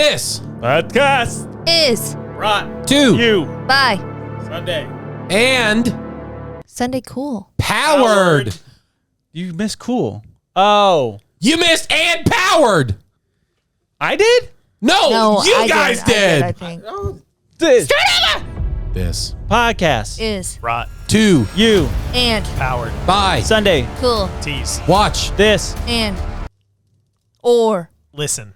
This podcast is brought to you by Sunday and Sunday Cool. powered. You missed cool. Oh, You missed and powered. I did? No, you I guys did. I did. think. This This podcast Is brought to you and powered by Sunday cool tease. watch This and or listen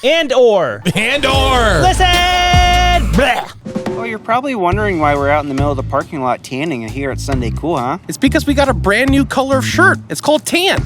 and or and or listen. Blah. Well, you're probably wondering why we're out in the middle of the parking lot tanning here at Sunday Cool, huh? It's because we got a brand new color of shirt. It's called tan.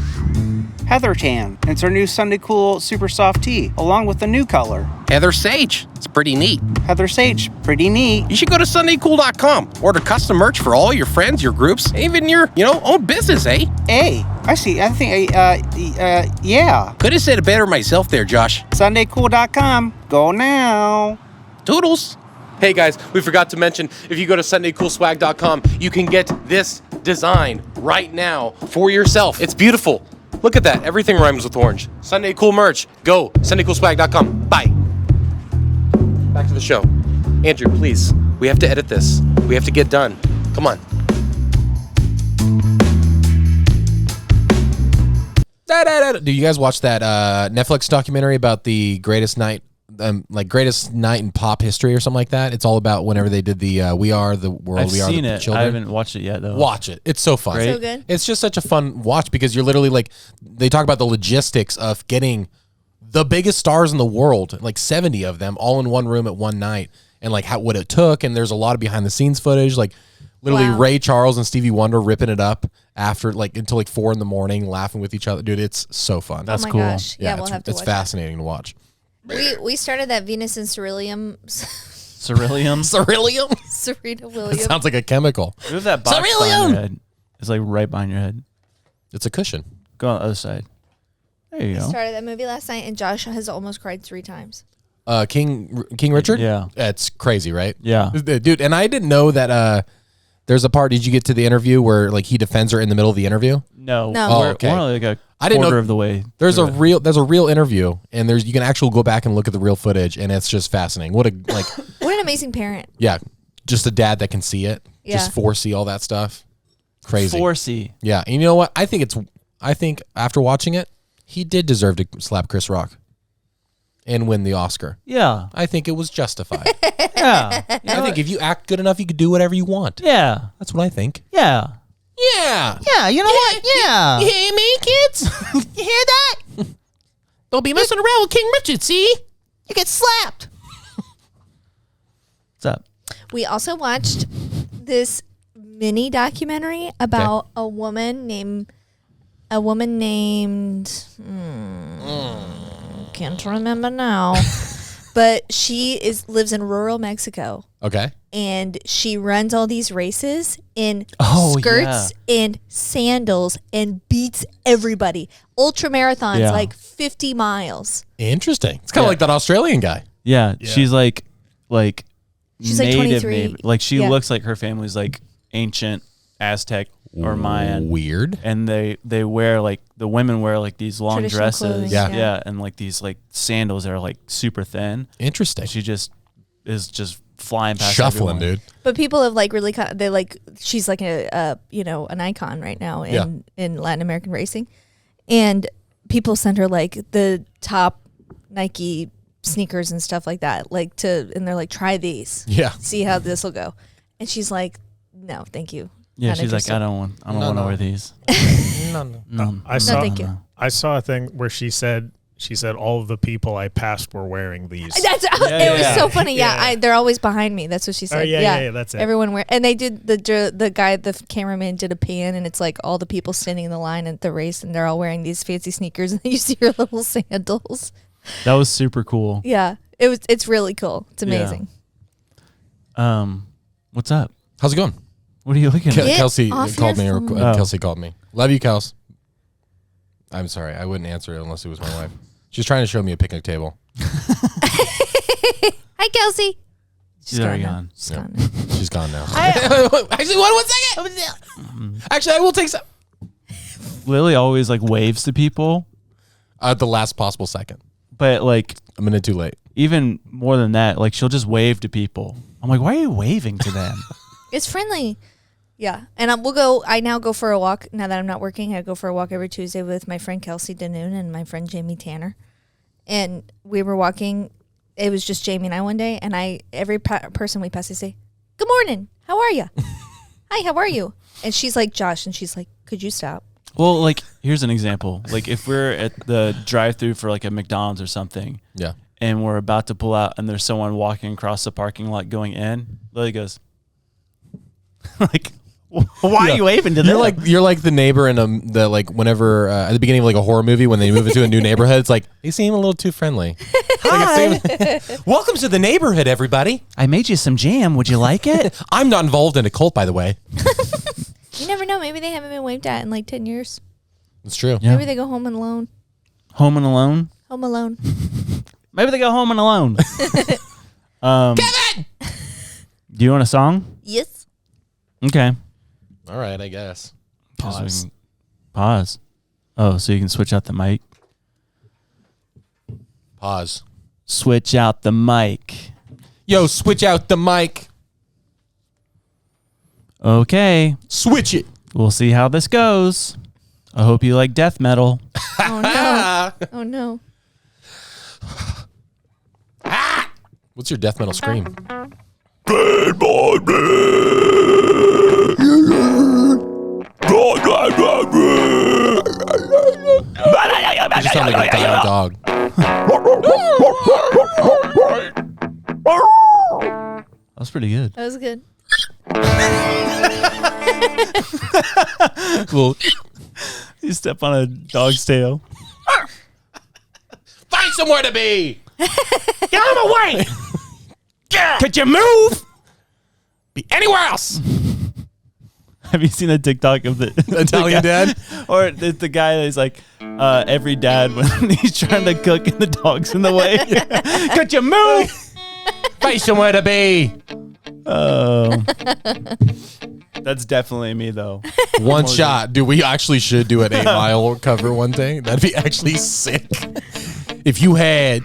Heather Tan. It's our new Sunday Cool Super Soft Tee, along with the new color. Heather Sage. It's pretty neat. Heather Sage. Pretty neat. You should go to SundayCool.com. Order custom merch for all your friends, your groups, even your, own business, eh? Hey, I see. I think, yeah. Could have said it better myself there, Josh. SundayCool.com. Go now. Toodles. Hey guys, we forgot to mention, if you go to SundayCoolSwag.com, you can get this design right now for yourself. It's beautiful. Look at that. Everything rhymes with orange. Sunday Cool merch. Go. SundayCoolSwag.com. Bye. Back to the show. Andrew, please. We have to edit this. We have to get done. Come on. Do you guys watch that Netflix documentary about the greatest night in pop history or something like that? It's all about whenever they did the We Are the World, I've We Are seen the it. Children. I haven't watched it yet, though. Watch it. It's so fun. so good. It's just such a fun watch because you're literally like, they talk about the logistics of getting the biggest stars in the world, like 70 of them, all in one room at one night, and like what it took. And there's a lot of behind the scenes footage, like literally Wow. Ray Charles and Stevie Wonder ripping it up after like until like 4 a.m, laughing with each other. Dude, it's so fun. That's oh my cool. gosh. Yeah, we'll it's, have to it's watch fascinating to watch. it. We started that Venus and Ceruleum. Ceruleum. Ceruleum? Serena It Williams. sounds like a chemical. Move that box behind your head. It's like right behind your head. It's a cushion. Go on the other side. There you We go. started that movie last night, and Josh has almost cried 3 times. King Richard? Yeah. It's crazy, right? Yeah. Dude, and I didn't know that there's a part, did you get to the interview where like he defends her in the middle of the interview? No. No. Oh, We're okay. only like a I didn't quarter know- of the way. There's through it. a real interview, and you can actually go back and look at the real footage, and it's just fascinating. What What an amazing parent. yeah, just a dad that can see it, just Yeah. foresee all that stuff. Crazy. 4C. Yeah, and you know what? I think after watching it, he did deserve to slap Chris Rock and win the Oscar. Yeah. I think it was justified. Yeah. I think if you act good enough, you could do whatever you want. Yeah. That's what I think. Yeah. Yeah. Yeah. You know what? Yeah. You hear me, kids? You hear that? Don't be messing around with King Richard, see? You get slapped. What's up? We also watched this mini documentary about a woman named can't remember now. But she lives in rural Mexico, Okay. and she runs all these races in Oh, skirts and sandals and beats everybody. Ultra marathons, Yeah. like 50 miles. Interesting. It's kind of like that Australian guy. Yeah. Yeah. She's like She's like native, 23. native. Like she Yeah. looks like her family's like ancient Aztec or Mayan. Weird. And they wear like the women wear like these long Traditional dresses, clothing, Yeah. and like these like sandals that are like super thin. Interesting. And she just is just flying past Shuffling, everyone. dude. But people have like really, they like, she's like an icon right now in Latin American racing. And people send her like the top Nike sneakers and stuff like that, and they're like, try these, Yeah. see how this will go. And she's like, no, thank you. Yeah, Not she's like, interested. I don't want No. to wear these. No. I saw thank you. I saw a thing where she said all of the people I passed were wearing these. That's it yeah. was so funny. Yeah, Yeah. they're always behind me. That's what she said. yeah, that's it. Everyone and they did the cameraman did a pan, and it's like all the people standing in the line at the race, and they're all wearing these fancy sneakers, and you see her little sandals. That was super cool. Yeah, it's really cool. It's amazing. What's up? How's it going? What are you looking at? Get Kelsey off called me. your phone. Kelsey called me. Love you, Kels. I'm sorry. I wouldn't answer it unless it was my wife. She's trying to show me a picnic table. Hi, Kelsey. She's already now. gone. She's Yeah. gone now. She's gone now. Actually, one second. Actually, I will take some. Lily always like waves to people, At the last possible second. but like A minute too late. even more than that, like she'll just wave to people. I'm like, why are you waving to them? It's friendly. Yeah. And I now go for a walk. Now that I'm not working, I go for a walk every Tuesday with my friend Kelsey Danoon and my friend Jamie Tanner. And we were walking. It was just Jamie and I one day. And every person we pass, I say, good morning. How are you? Hi, how are you? And she's like, Josh. And she's like, could you stop? Well, like, here's an example. Like, if we're at the drive-thru for like a McDonald's or something. Yeah. And we're about to pull out and there's someone walking across the parking lot going in, Lily goes, like, why are you waving to them? You're like the neighbor in the like whenever at the beginning of like a horror movie when they move into a new neighborhood, it's like they seem a little too friendly. Hi. Welcome to the neighborhood, everybody. I made you some jam. Would you like it? I'm not involved in a cult, by the way. You never know. Maybe they haven't been waved at in like 10 years. It's true. Yeah. Maybe they go home and alone. Home and alone? Home alone. Maybe they go home and alone. Kevin! Do you want a song? Yes. Okay. All right, I guess. Pause. Oh, so you can switch out the mic? Pause. Switch out the mic. Yo, switch out the mic. Okay. Switch it. We'll see how this goes. I hope you like death metal. Oh, no. Oh, no. What's your death metal scream? You just sound like a dying dog. That's pretty good. That was good. Cool. You step on a dog's tail. Find somewhere to be. Get out of my way! Could you move? Be anywhere else. Have you seen a TikTok of the Italian dad? Or the guy that's like, every dad when he's trying to cook and the dog's in the way. Could you move? Find somewhere to be. Oh. That's definitely me, though. One shot. Dude, we actually should do an 8 Mile cover one day. That'd be actually sick. If you had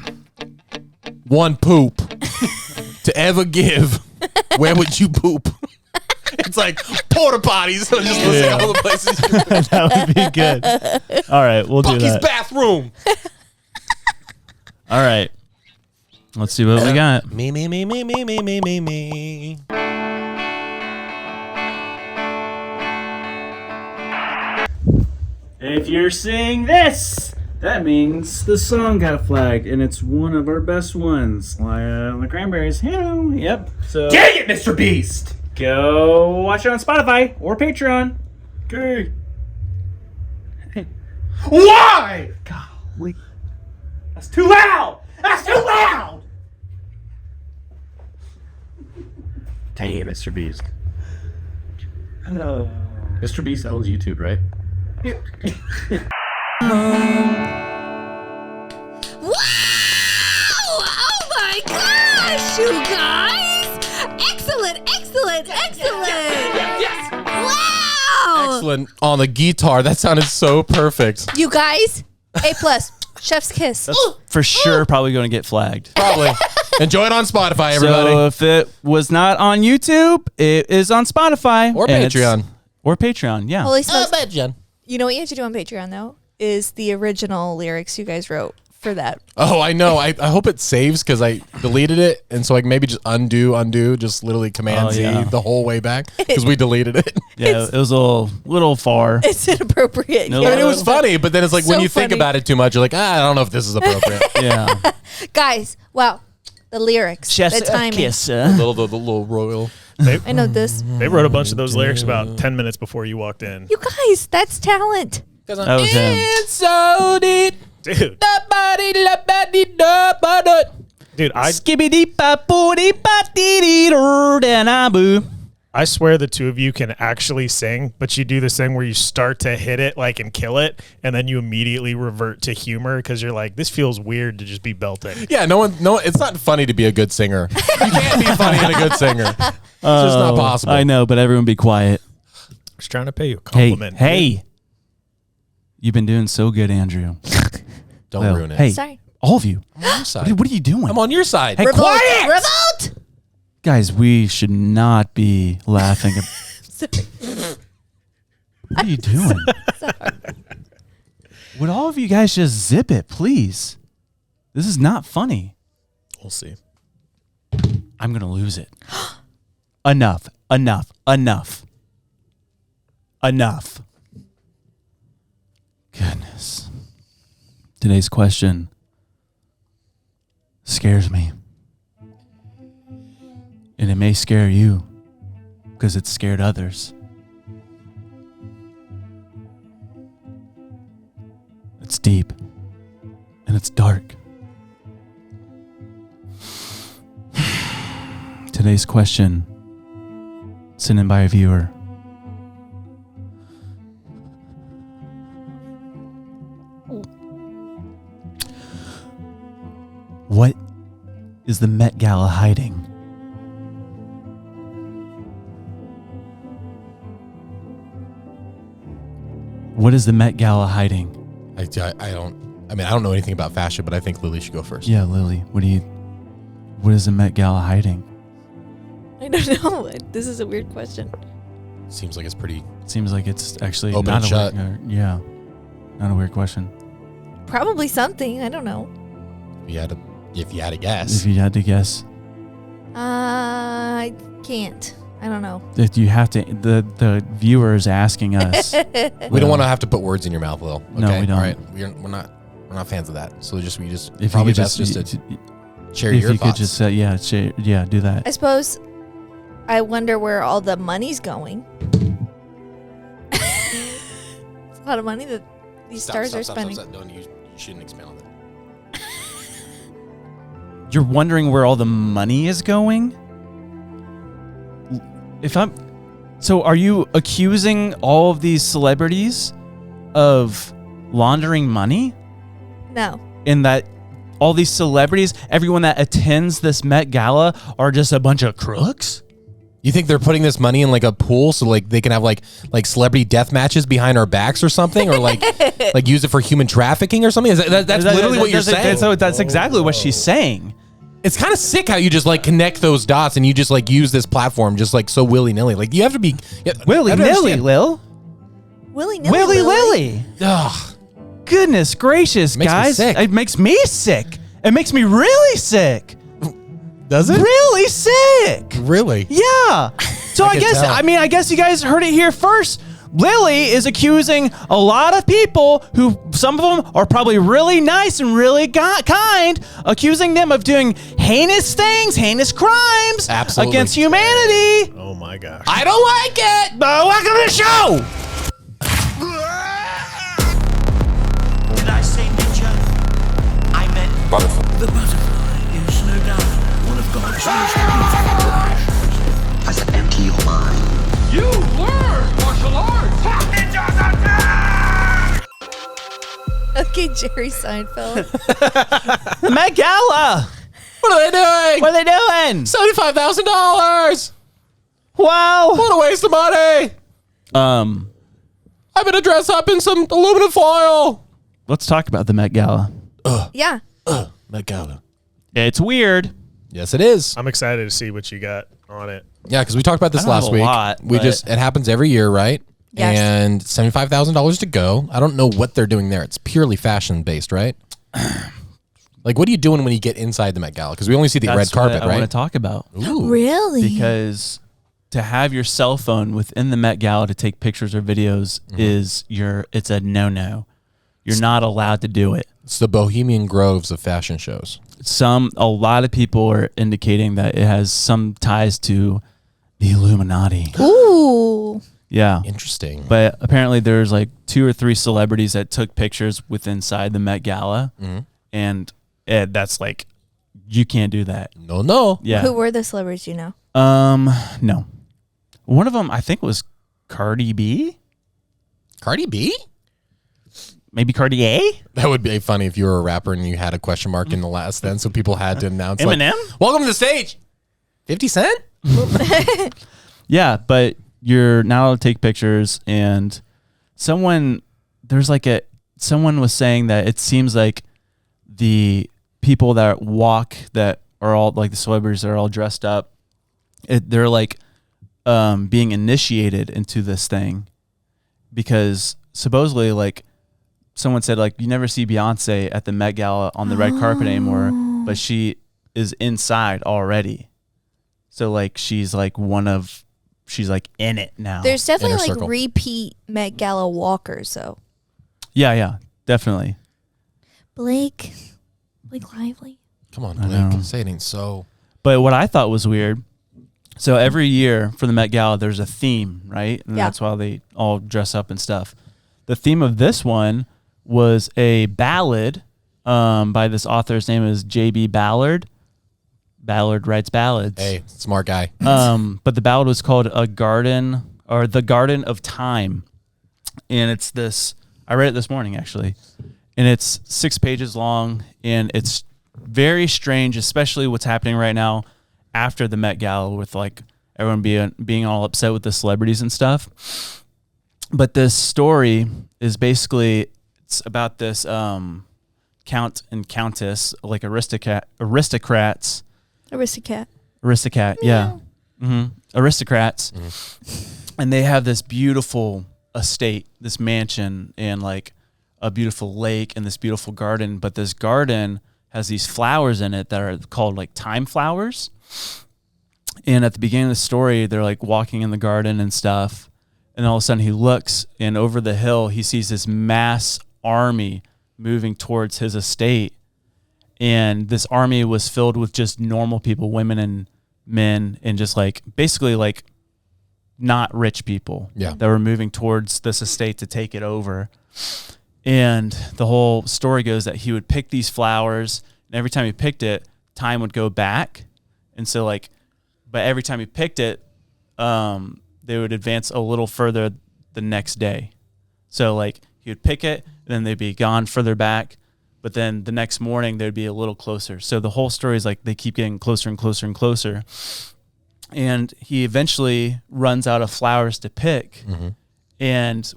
one poop to ever give, where would you poop? It's like porta potties. So just listing all the places. That would be good. All right, we'll do Bucky's that. bathroom. All right. Let's see what we got. Me. If you're seeing this, that means the song got flagged, and it's one of our best ones. The Cranberries. Yep. So Dang it, Mr. Beast! go watch it on Spotify or Patreon. Okay. Why? Golly. That's too loud! That's too loud! Dang it, Mr. Beast. Hello. Mr. Beast owns YouTube, right? Wow! Oh my gosh, you guys! Excellent! Yes! Wow! Excellent. On the guitar. That sounded so perfect. You guys, A+. Chef's kiss. For sure, probably going to get flagged. Probably. Enjoy it on Spotify, everybody. So if it was not on YouTube, it is on Spotify. Or and Patreon. Or Patreon, yeah. Holy smokes. Patreon. You know what you have to do on Patreon, though? Is the original lyrics you guys wrote for that. Oh, I know. I hope it saves because I deleted it. And so I can maybe just undo, just literally Command Z the whole way back because we deleted it. Yeah, it was a little far. It's inappropriate. No, I mean, it was funny, but then it's like when So you think funny. about it too much, you're like, I don't know if this is appropriate. Yeah. Guys, wow. The lyrics. Just the a timing. kiss. the little royal. I know this. They wrote a bunch of those lyrics about 10 minutes before you walked in. You guys, that's talent. That was him. It's so deep. Dude, I I swear the two of you can actually sing, but you do this thing where you start to hit it like and kill it, and then you immediately revert to humor because you're like, this feels weird to just be belting. Yeah, no, it's not funny to be a good singer. You can't be funny and a good singer. It's just not possible. I know, but everyone be quiet. Just trying to pay you a compliment. Hey. You've been doing so good, Andrew. Don't ruin it. Hey, Sorry. All of you. I'm on your side. What are you doing? I'm on your side. Hey, quiet! Revolt! Guys, we should not be laughing. What are you doing? Would all of you guys just zip it, please? This is not funny. We'll see. I'm going to lose it. Enough. Enough. Enough. Enough. Goodness. Today's question scares me. And it may scare you because it scared others. It's deep and it's dark. Today's question, sent in by a viewer. What is the Met Gala hiding? What is the Met Gala hiding? I don't know anything about fashion, but I think Lily should go first. Yeah, Lily, what is the Met Gala hiding? I don't know. This is a weird question. Seems like it's pretty. Seems like it's actually Open not and shut. Not a weird question. Probably something. I don't know. If you had to guess. If you had to guess, I can't. I don't know. if you have to, the viewer is asking us. We don't want to have to put words in your mouth, Lil. Okay? No, we don't. All right, we're not fans of that. So we just If probably you could best just to share if your you thoughts. could just say, do that. I suppose I wonder where all the money's going. It's a lot of money that these stars are spending. Stop. Don't you shouldn't expand on that. You're wondering where all the money is going? So are you accusing all of these celebrities of laundering money? No. In that all these celebrities, everyone that attends this Met Gala are just a bunch of crooks? You think they're putting this money in like a pool so like they can have like celebrity death matches behind our backs or something, or like use it for human trafficking or something? That's literally what you're saying. So that's exactly what she's saying. It's kind of sick how you just like connect those dots and you just like use this platform just like so willy nilly. Like you have to be Willy-nilly, Lil. Willy-nilly. Willy-lilly. Ugh. Goodness gracious, Makes me guys. sick. It makes me sick. It makes me really sick. Does it? Really sick. Really? Yeah. So I can guess, tell. I guess you guys heard it here first. Lily is accusing a lot of people who, some of them are probably really nice and really kind, accusing them of doing heinous things, heinous crimes Absolutely. against humanity. Oh my gosh. I don't like it. Welcome to the show. Did I say ninja? I meant butterfly. The butterfly is no doubt one of God's most beautiful creations. As empty your mind. You learn martial arts. Ninjas are dead! Okay, Jerry Seinfeld. Met Gala. What are they doing? What are they doing? $75,000. Wow. What a waste of money. I'm gonna dress up in some aluminum foil. Let's talk about the Met Gala. Yeah. Met Gala. It's weird. Yes, it is. I'm excited to see what you got on it. Yeah, because we talked about this I don't last have a week. lot, but- It happens every year, right? Yes. And $75,000 to go. I don't know what they're doing there. It's purely fashion based, right? Like, what are you doing when you get inside the Met Gala? Because we only see the red That's what carpet, I want right? to talk about. Ooh. Really? Because to have your cell phone within the Met Gala to take pictures or videos it's a no-no. You're not allowed to do it. It's the Bohemian Groves of fashion shows. A lot of people are indicating that it has some ties to the Illuminati. Ooh. Yeah. Interesting. But apparently there's like 2 or 3 celebrities that took pictures with inside the Met Gala. And that's like, you can't do that. No. Yeah. Who were the celebrities you know? No. One of them, I think, was Cardi B. Cardi B? Maybe Cartier? That would be funny if you were a rapper and you had a question mark in the last then, so people had to announce Eminem? like, welcome to the stage. 50 Cent? Yeah, but you're now allowed to take pictures, and someone was saying that it seems like the people that walk that are all like the celebrities that are all dressed up. They're like being initiated into this thing because supposedly like someone said like you never see Beyonce at the Met Gala on the red carpet anymore, but she is inside already. So like she's like in it now. There's definitely Inner like circle. repeat Met Gala walkers though. Yeah, definitely. Blake Lively. Come on, I know. Blake. Say it ain't so. But what I thought was weird, so every year for the Met Gala, there's a theme, right? And Yeah. that's why they all dress up and stuff. The theme of this one was a ballad by this author. His name is J.B. Ballard. Ballard writes ballads. Hey, smart guy. But the ballad was called The Garden of Time. And it's this, I read it this morning actually. And it's 6 pages long, and it's very strange, especially what's happening right now after the Met Gala with like everyone being all upset with the celebrities and stuff. But this story is basically, it's about this count and countess, like aristocrats. Aristocrat. Yeah. Aristocrats. And they have this beautiful estate, this mansion, and like a beautiful lake and this beautiful garden. But this garden has these flowers in it that are called like time flowers. And at the beginning of the story, they're like walking in the garden and stuff. And all of a sudden he looks, and over the hill, he sees this mass army moving towards his estate. And this army was filled with just normal people, women and men, and just like basically like not rich people that were moving towards this estate to take it over. And the whole story goes that he would pick these flowers, and every time he picked it, time would go back. And so like, but every time he picked it, they would advance a little further the next day. So like he would pick it, and then they'd be gone further back. But then the next morning they'd be a little closer. So the whole story is like they keep getting closer and closer and closer. And he eventually runs out of flowers to pick. And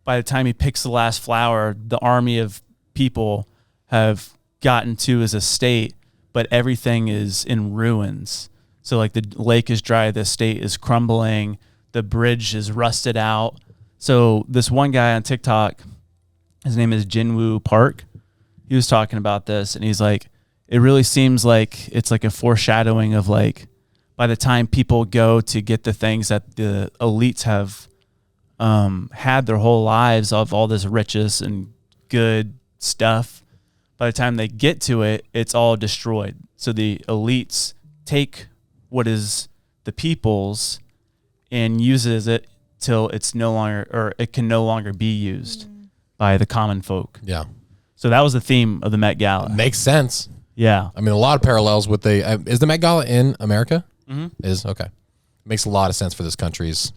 by the time he picks the last flower, the army of people have gotten to his estate, but everything is in ruins. So like the lake is dry, the estate is crumbling, the bridge is rusted out. So this one guy on TikTok, his name is Jinwoo Park. He was talking about this, and he's like, it really seems like it's like a foreshadowing of like, by the time people go to get the things that the elites have had their whole lives of all this riches and good stuff, by the time they get to it, it's all destroyed. So the elites take what is the people's and uses it till it's no longer, or it can no longer be used by the common folk. Yeah. So that was the theme of the Met Gala. Makes sense. Yeah. I mean, a lot of parallels with the, is the Met Gala in America? Is okay. Makes a lot of sense for this country's,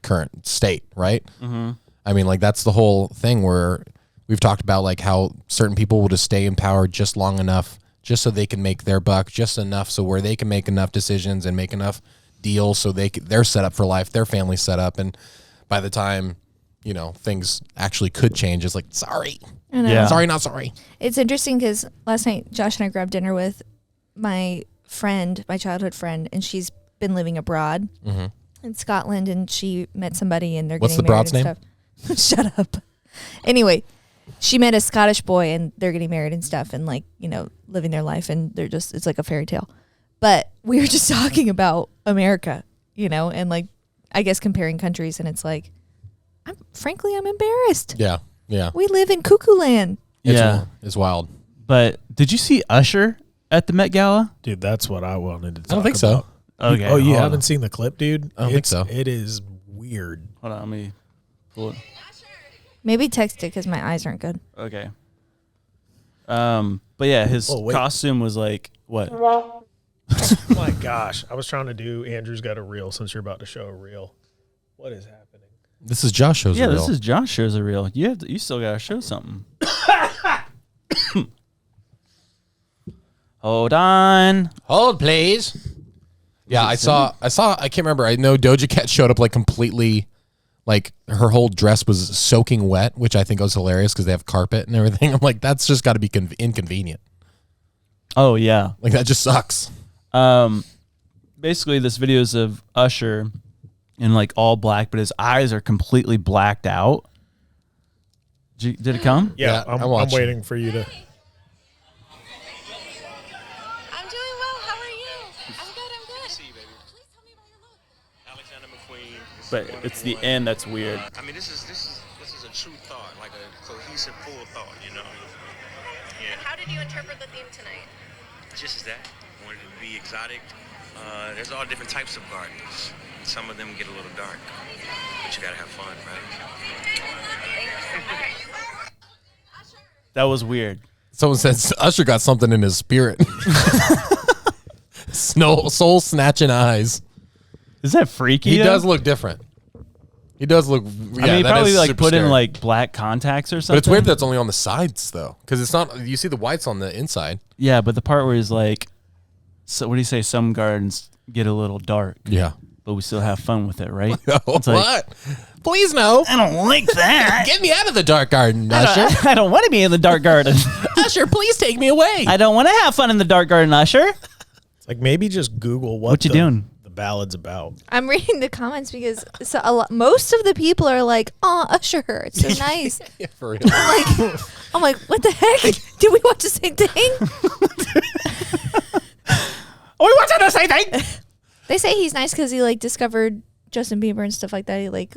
current state, right? I mean, like that's the whole thing where we've talked about like how certain people will just stay in power just long enough, just so they can make their buck, just enough so where they can make enough decisions and make enough deals so they're set up for life, their family's set up, and by the time things actually could change, it's like sorry, sorry, not sorry. It's interesting because last night Josh and I grabbed dinner with my friend, my childhood friend, and she's been living abroad in Scotland, and she met somebody, and they're What's getting the married broad's and stuff. Shut up. Anyway, she met a Scottish boy, and they're getting married and stuff, and like living their life, and it's like a fairy tale. But we were just talking about America, and like I guess comparing countries, and it's like I'm embarrassed. Yeah. We live in cuckoo land. It's wild. But did you see Usher at the Met Gala? Dude, that's what I wanted to talk about. I don't think so. Okay. Oh, you haven't seen the clip, dude? I don't think so. It is weird. Hold on, let me pull it. Maybe text it because my eyes aren't good. Okay. But yeah, his Oh, wait. costume was like what? Oh my gosh. I was trying to do Andrew's got a reel since you're about to show a reel. What is happening? This is Josh shows. Yeah, the this real. is Josh shows a reel. You still gotta show something. Hold on. Hold, please. Yeah, I saw. I can't remember. I know Doja Cat showed up like completely, like her whole dress was soaking wet, which I think was hilarious because they have carpet and everything. I'm like, that's just got to be inconvenient. Oh yeah. Like that just sucks. Basically, this video is of Usher in like all black, but his eyes are completely blacked out. Did it come? Yeah, I'm I'm watching. waiting for you to. I'm doing well. How are you? I'm good. See you, baby. Please tell me about your look. Alexander McQueen. But it's the end that's weird. I mean, this is a true thought, like a cohesive, full thought. You know. Yeah. How did you interpret the theme tonight? Just as that. Wanted it to be exotic. There's all different types of gardens. Some of them get a little dark, but you gotta have fun, right? That was weird. Someone says Usher got something in his spirit. Soul snatching eyes. Is that freaky? He though? does look different. He does look. Yeah, I mean, he that probably is like super put in scary. like black contacts or something. But it's weird that's only on the sides though, because it's not. You see the whites on the inside. Yeah, but the part where he's like, so what do you say? Some gardens get a little dark. Yeah. But we still have fun with it, right? What? It's like, Please no. I don't like that. Get me out of the dark garden, Usher. I don't want to be in the dark garden. Usher, please take me away. I don't want to have fun in the dark garden, Usher. It's like maybe just Google What you doing? The ballad's about. I'm reading the comments because most of the people are like, "Oh, Usher, it's so nice." Yeah, for real. I'm like, what the heck? Did we watch the same thing? We watching the same thing. They say he's nice because he like discovered Justin Bieber and stuff like that. He like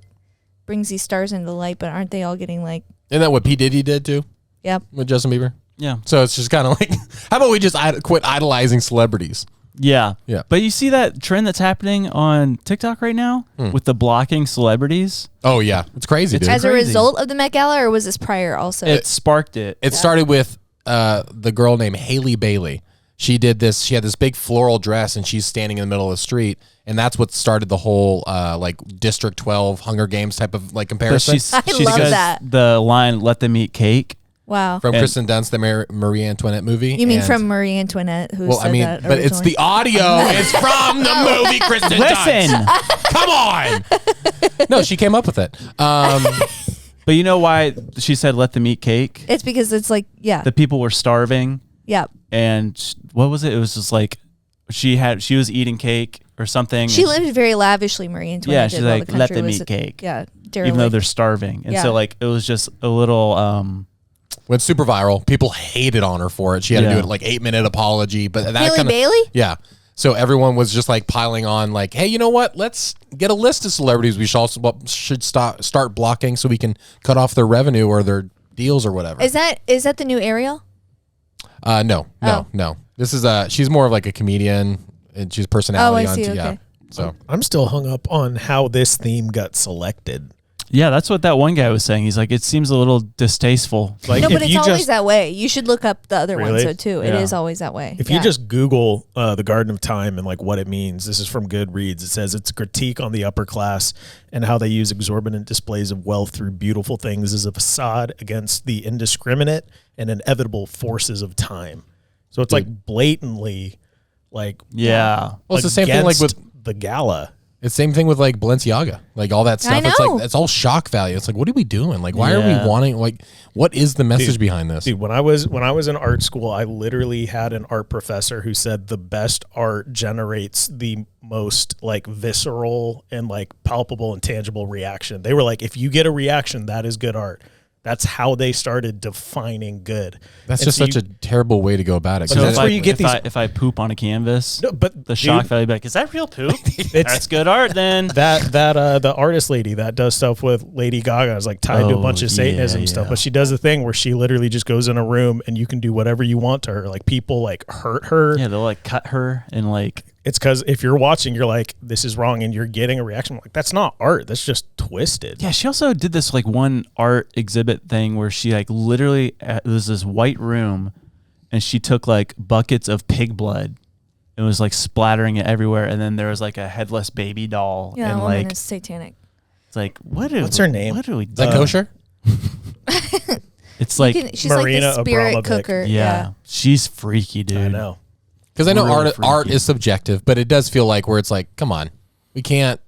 brings these stars into the light, but aren't they all getting like? Isn't that what P. Diddy did too? Yep. With Justin Bieber. Yeah. So it's just kind of like, how about we just quit idolizing celebrities? Yeah. Yeah. But you see that trend that's happening on TikTok right now with the blocking celebrities? Oh yeah, it's crazy, dude. As a crazy. result of the Met Gala, or was this prior also? It sparked it. It started with the girl named Haley Bailey. She did this. She had this big floral dress, and she's standing in the middle of the street, and that's what started the whole like District 12 Hunger Games type of like But comparison. she's, I she love says that. the line, let them eat cake. Wow. From And- Kristen Dunst, the Marie Antoinette movie. You mean and- from Marie Antoinette, who Well, said I mean, that but it's originally? the audio. It's from the movie Kristen Listen. Dunst. Come on. No, she came up with it. But you know why she said let them eat cake? It's because it's like, yeah. The people were starving. Yep. And what was it? It was just like she was eating cake or something. She and lived very lavishly, Marie Antoinette. Yeah, did, she's while like, the let country them was- eat cake. Yeah. even though they're starving. And Yeah. so like it was just a little went super viral. People hated on her for it. She had to Yeah. do it like 8-minute apology. But that Haley kinda, Bailey? Yeah. So everyone was just like piling on, like, hey, you know what? Let's get a list of celebrities we should start blocking so we can cut off their revenue or their deals or whatever. Is that the new Ariel? No. This is she's more of like a comedian, and she's a personality Oh, I see, on. Yeah. okay. So I'm still hung up on how this theme got selected. yeah, that's what that one guy was saying. He's like, it seems a little distasteful. Like, No, if but it's you always just, that way. You should look up the other ones Really? though too. It Yeah. is always that way. If Yeah. you just Google the Garden of Time and like what it means, this is from Goodreads. It says it's a critique on the upper class and how they use exorbitant displays of wealth through beautiful things as a facade against the indiscriminate and inevitable forces of time. So it's like blatantly like Yeah. well, it's the same thing like with against the gala. it's the same thing with like Balenciaga, like all that stuff. I It's know. like it's all shock value. It's like, what are we doing? Like, why are Yeah. we wanting? Like, what is the message behind this? Dude, when I was in art school, I literally had an art professor who said the best art generates the most like visceral and like palpable and tangible reaction. They were like, if you get a reaction, that is good art. That's how they started defining good. That's And just so such a terrible way to go about it. But 'Cause that's it's where like- you get these. if I poop on a canvas, No, but the shock dude, value, be like, is that real poop? It's- That's good art then. that the artist lady that does stuff with Lady Gaga is like tied to a Oh, bunch of Satanism yeah, stuff, yeah. but she does the thing where she literally just goes in a room and you can do whatever you want to her. Like people like hurt her. Yeah, they'll like cut her and like It's because if you're watching, you're like, this is wrong, and you're getting a reaction. Like that's not art. That's just twisted. yeah. She also did this like one art exhibit thing where she like literally it was this white room, and she took like buckets of pig blood and was like splattering it everywhere, and then there was like a headless baby doll, yeah, and that woman like is satanic. it's like What's her name? What do we? is that kosher? It's like She's Marina like the spirit Abramovic. cooker. yeah, she's freaky, dude. I know. Because I know Really art freaky. is subjective, but it does feel like where it's like, come on, we can't.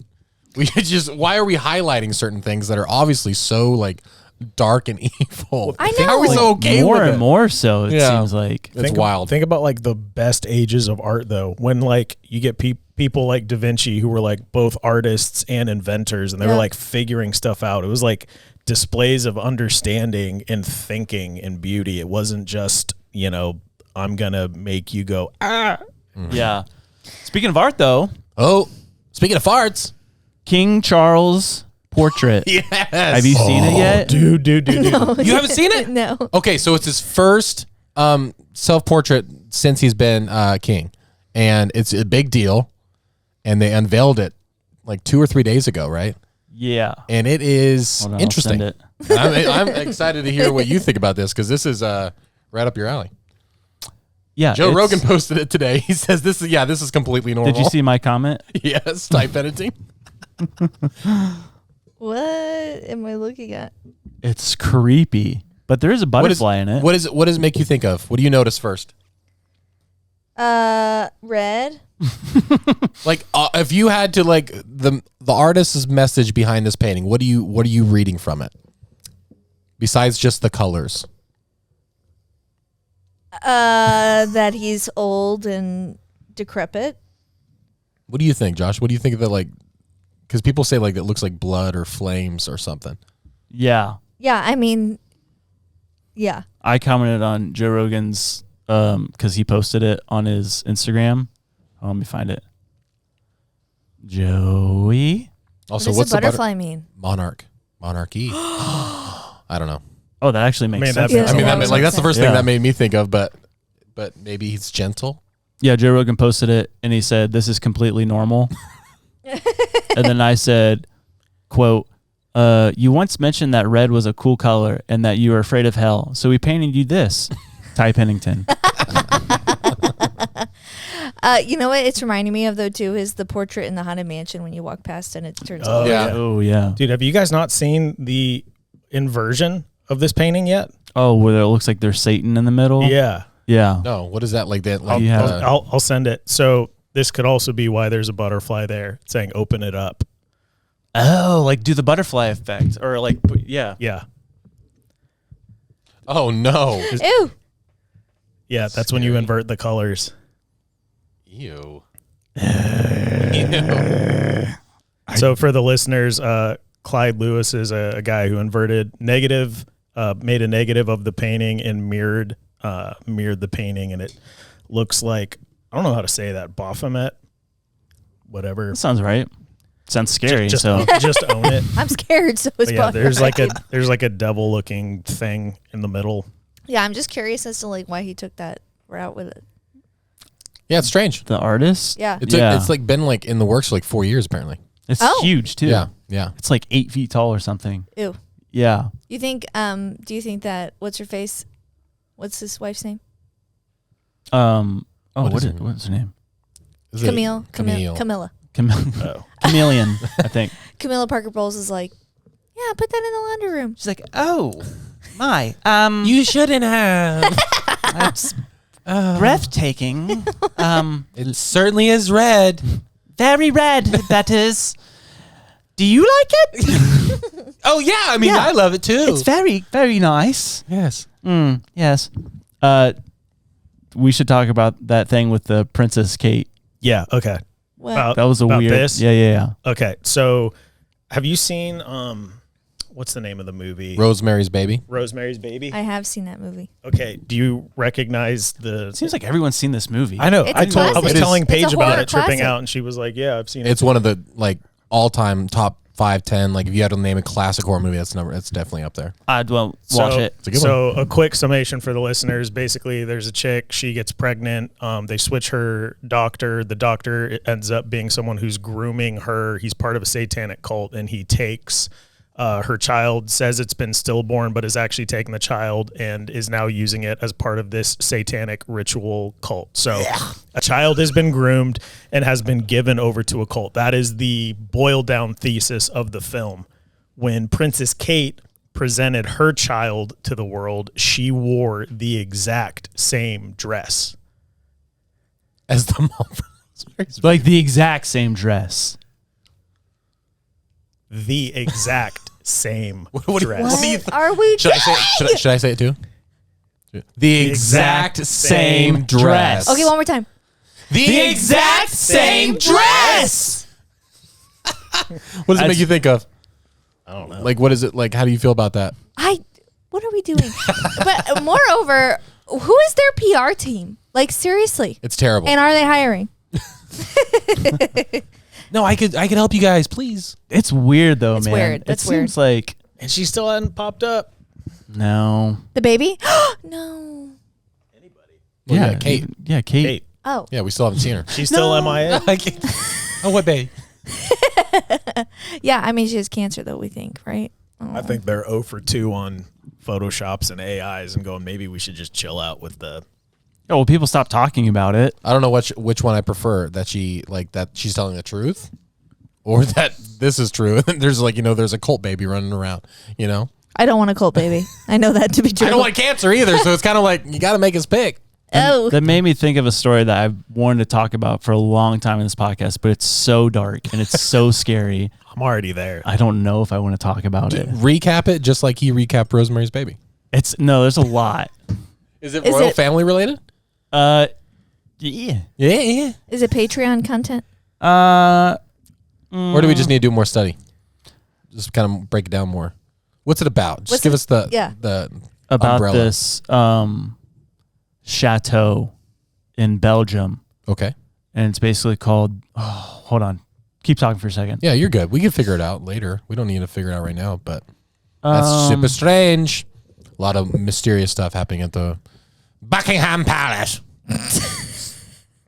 We just why are we highlighting certain things that are obviously so like dark and evil. I How are we know. so okay more with and it? more so, it Yeah. seems like. It's wild. Think about like the best ages of art though, when like you get people like Da Vinci who were like both artists and inventors, and they were like figuring stuff out. It was like displays of understanding and thinking and beauty. It wasn't just, you know, I'm gonna make you go ah. Yeah. Speaking of art, though, Oh, speaking of farts. King Charles portrait. Yes. Have you seen it yet? Dude. No. You haven't seen it? No. Okay, so it's his first self-portrait since he's been king. And it's a big deal. And they unveiled it like 2 or 3 days ago, right? Yeah. And it is Hold on, I'll interesting. send it. I'm excited to hear what you think about this because this is right up your alley. Yeah. Joe it's- Rogan posted it today. He says this is completely normal. Did you see my comment? Yes, type editing. What am I looking at? It's creepy, but there is a butterfly in it. What does it make you think of? What do you notice first? Red. Like if you had to like the artist's message behind this painting, what are you reading from it? Besides just the colors. That he's old and decrepit. What do you think, Josh? What do you think of the like? Because people say like it looks like blood or flames or something. Yeah. Yeah, I mean, yeah. I commented on Joe Rogan's because he posted it on his Instagram. Oh, let me find it. Joey. Also, What does what's the the butterfly mean? Monarchy. I don't know. Oh, that actually makes sense. Yeah, that makes that's the first thing Yeah. that made me think of, but maybe he's gentle. Yeah, Joe Rogan posted it and he said, "This is completely normal." And then I said, quote, you once mentioned that red was a cool color and that you were afraid of hell. So we painted you this. Ty Pennington. You know what it's reminding me of though too is the portrait in the Haunted Mansion when you walk past and it turns Oh, old. yeah. Oh, yeah. Dude, have you guys not seen the inversion of this painting yet? Oh, where it looks like there's Satan in the middle? Yeah. Yeah. No, what is that like? That like I'll send it. So this could also be why there's a butterfly there saying open it up. Oh, like do the butterfly effect or like, yeah. Yeah. oh no, Ew. Yeah, that's when you invert the colors. ew. So for the listeners, Clyde Lewis is a guy who inverted negative, made a negative of the painting and mirrored the painting, and it looks like, I don't know how to say that, Baphomet, whatever. That sounds right. Sounds scary. Just so just own it. I'm scared, so it's But yeah, probably there's like a devil looking thing in the middle. Yeah, I'm just curious as to like why he took that route with it. Yeah, it's strange. the artist? Yeah. It's like been like in the works for like 4 years apparently. It's Oh. huge too. Yeah. It's like 8 feet tall or something. Ew. Yeah. You think do you think that what's his wife's name? What is it? What's her name? Is it Camille. Camille. Chameleon, I think. Camilla Parker Bowles is like, yeah, put that in the laundry room. She's like, oh my, You shouldn't have. that's breathtaking. It certainly is red. Very red, that is. Do you like it? Oh yeah, I mean Yeah. I love it too. It's very, very nice. yes. Yes. We should talk about that thing with the Princess Kate. Yeah. Okay. What? That was a About weird. this? Yeah. Okay. So, have you seen what's the name of the movie? Rosemary's Baby. Rosemary's Baby. I have seen that movie. Okay. Do you recognize the? It seems like everyone's seen this movie. I know. It's I a was classic. telling It's a Paige about horror it, tripping classic. out, and she was like, "Yeah, I've seen it." It's one of the like all-time top 5, 10. Like if you had to name a classic horror movie, it's definitely up there. I'd watch it. It's a good So a quick summation for the listeners. Basically, there's a chick. She gets pregnant. They switch her doctor. The doctor ends up being someone who's grooming her. He's part of a satanic cult, and he takes her child, says it's been stillborn, but is actually taking the child and is now using it as part of this satanic ritual cult. So a child has been groomed and has been given over to a cult. That is the boiled down thesis of the film. When Princess Kate presented her child to the world, she wore the exact same dress. As the mom from Rosemary's Baby. Like the exact same dress. The exact same What do you- dress. what do you What are we Should I say doing? it? Should I say it too? The exact same dress. Okay, one more time. The exact same dress. What does it make you think of? I don't know. Like, what is it like? How do you feel about that? What are we doing? But moreover, who is their PR team? Like, seriously. It's terrible. And are they hiring? No, I could help you guys, please. It's weird though, It's man. weird. That's it seems like And she still hadn't popped up. no. The baby? No. Well, yeah, Kate. Yeah, Kate. Kate. Oh. Yeah, we still haven't seen her. She's still MIA. Oh, what babe? Yeah, I mean, she has cancer, though, we think, right? I think they're 0 for 2 on Photoshops and AIs and going, maybe we should just chill out with the. Oh, well, people stop talking about it. I don't know which one I prefer. That she's telling the truth, or that this is true. And there's there's a cult baby running around. You know, I don't want a cult baby. I know that to be true. I don't want cancer either. So it's kind of like you got to make us pick. Oh. That made me think of a story that I've wanted to talk about for a long time in this podcast, but it's so dark and it's so scary. I'm already there. I don't know if I want to talk about it. Recap it just like he recapped Rosemary's Baby. There's a lot. Is it royal family related? Yeah. Yeah. Is it Patreon content? Or do we just need to do more study? Just kind of break it down more. What's it about? Just give us the about umbrella. this chateau in Belgium. Okay. And it's basically called hold on. Keep talking for a second. Yeah, you're good. We can figure it out later. We don't need to figure it out right now, but that's super strange. A lot of mysterious stuff happening at the Buckingham Palace.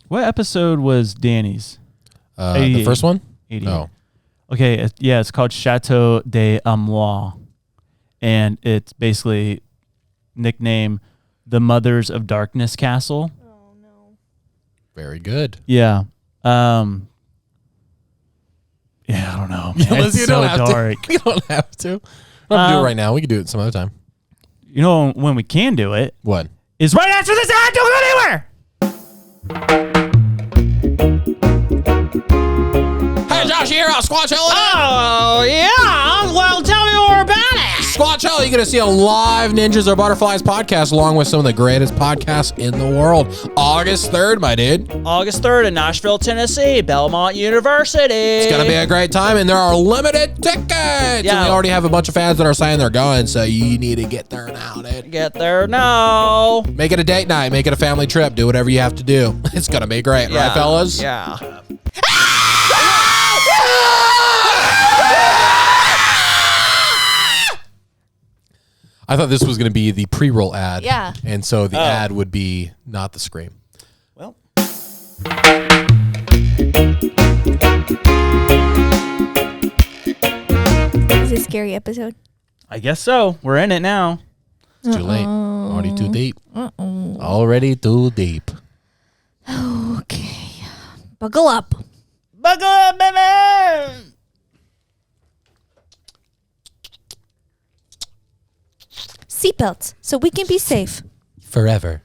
What episode was Danny's? The first one? 88. Oh. Okay, it's called Chateau de Amlois. And it's basically nicknamed the Mothers of Darkness Castle. Oh, no. Very good. Yeah. Yeah, I don't know. Man. It's so dark. You don't have to. We don't have to do it right now. We can do it some other time. You know when we can do it? What? Is right after this ad. Don't go anywhere. Hey, Josh, you hear about Squatchella? Oh, yeah? Well, tell me more about it. Squatchella, you're going to see a live Ninjas or Butterflies podcast along with some of the greatest podcasts in the world. August 3rd, my dude. August 3rd in Nashville, Tennessee, Belmont University. It's going to be a great time, and there are limited tickets. Yeah. And we already have a bunch of fans that are saying they're going, so you need to get there now, dude. Get there now. Make it a date night. Make it a family trip. Do whatever you have to do. It's going to be great, right, fellas? Yeah. I thought this was going to be the pre-roll ad. Yeah. And so the ad would be not the scream. Well. Is it a scary episode? I guess so. We're in it now. It's too late. Already too deep. Already too deep. Okay. Buckle up. Buckle up, baby. Seatbelts so we can be safe. Forever.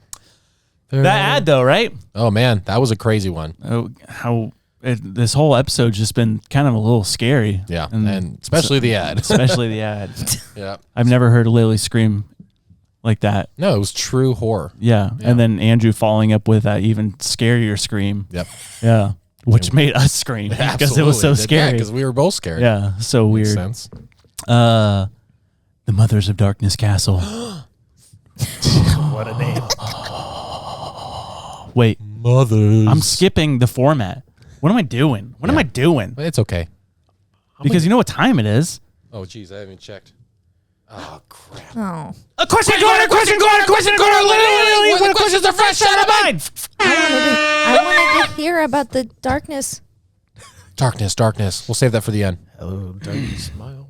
That ad though, right? Oh, man. That was a crazy one. Oh, this whole episode's just been kind of a little scary. Yeah. And especially the ad. Especially the ad. Yeah. I've never heard Lily scream like that. No, it was true horror. Yeah. And then Andrew following up with that even scarier scream. Yep. Yeah. Which made us scream because it was so scary. Because we were both scared. Yeah. So Makes weird. sense. The Mothers of Darkness Castle. What a name. Wait. Mothers. I'm skipping the format. What am I doing? What am I doing? It's okay. Because you know what time it is. Oh, geez. I haven't checked. Oh, crap. Oh. A question corner, question corner, question corner. Literally, when the questions are fresh out of mind. I wanted to hear about the darkness. Darkness. We'll save that for the end. Hello, darkness, smile.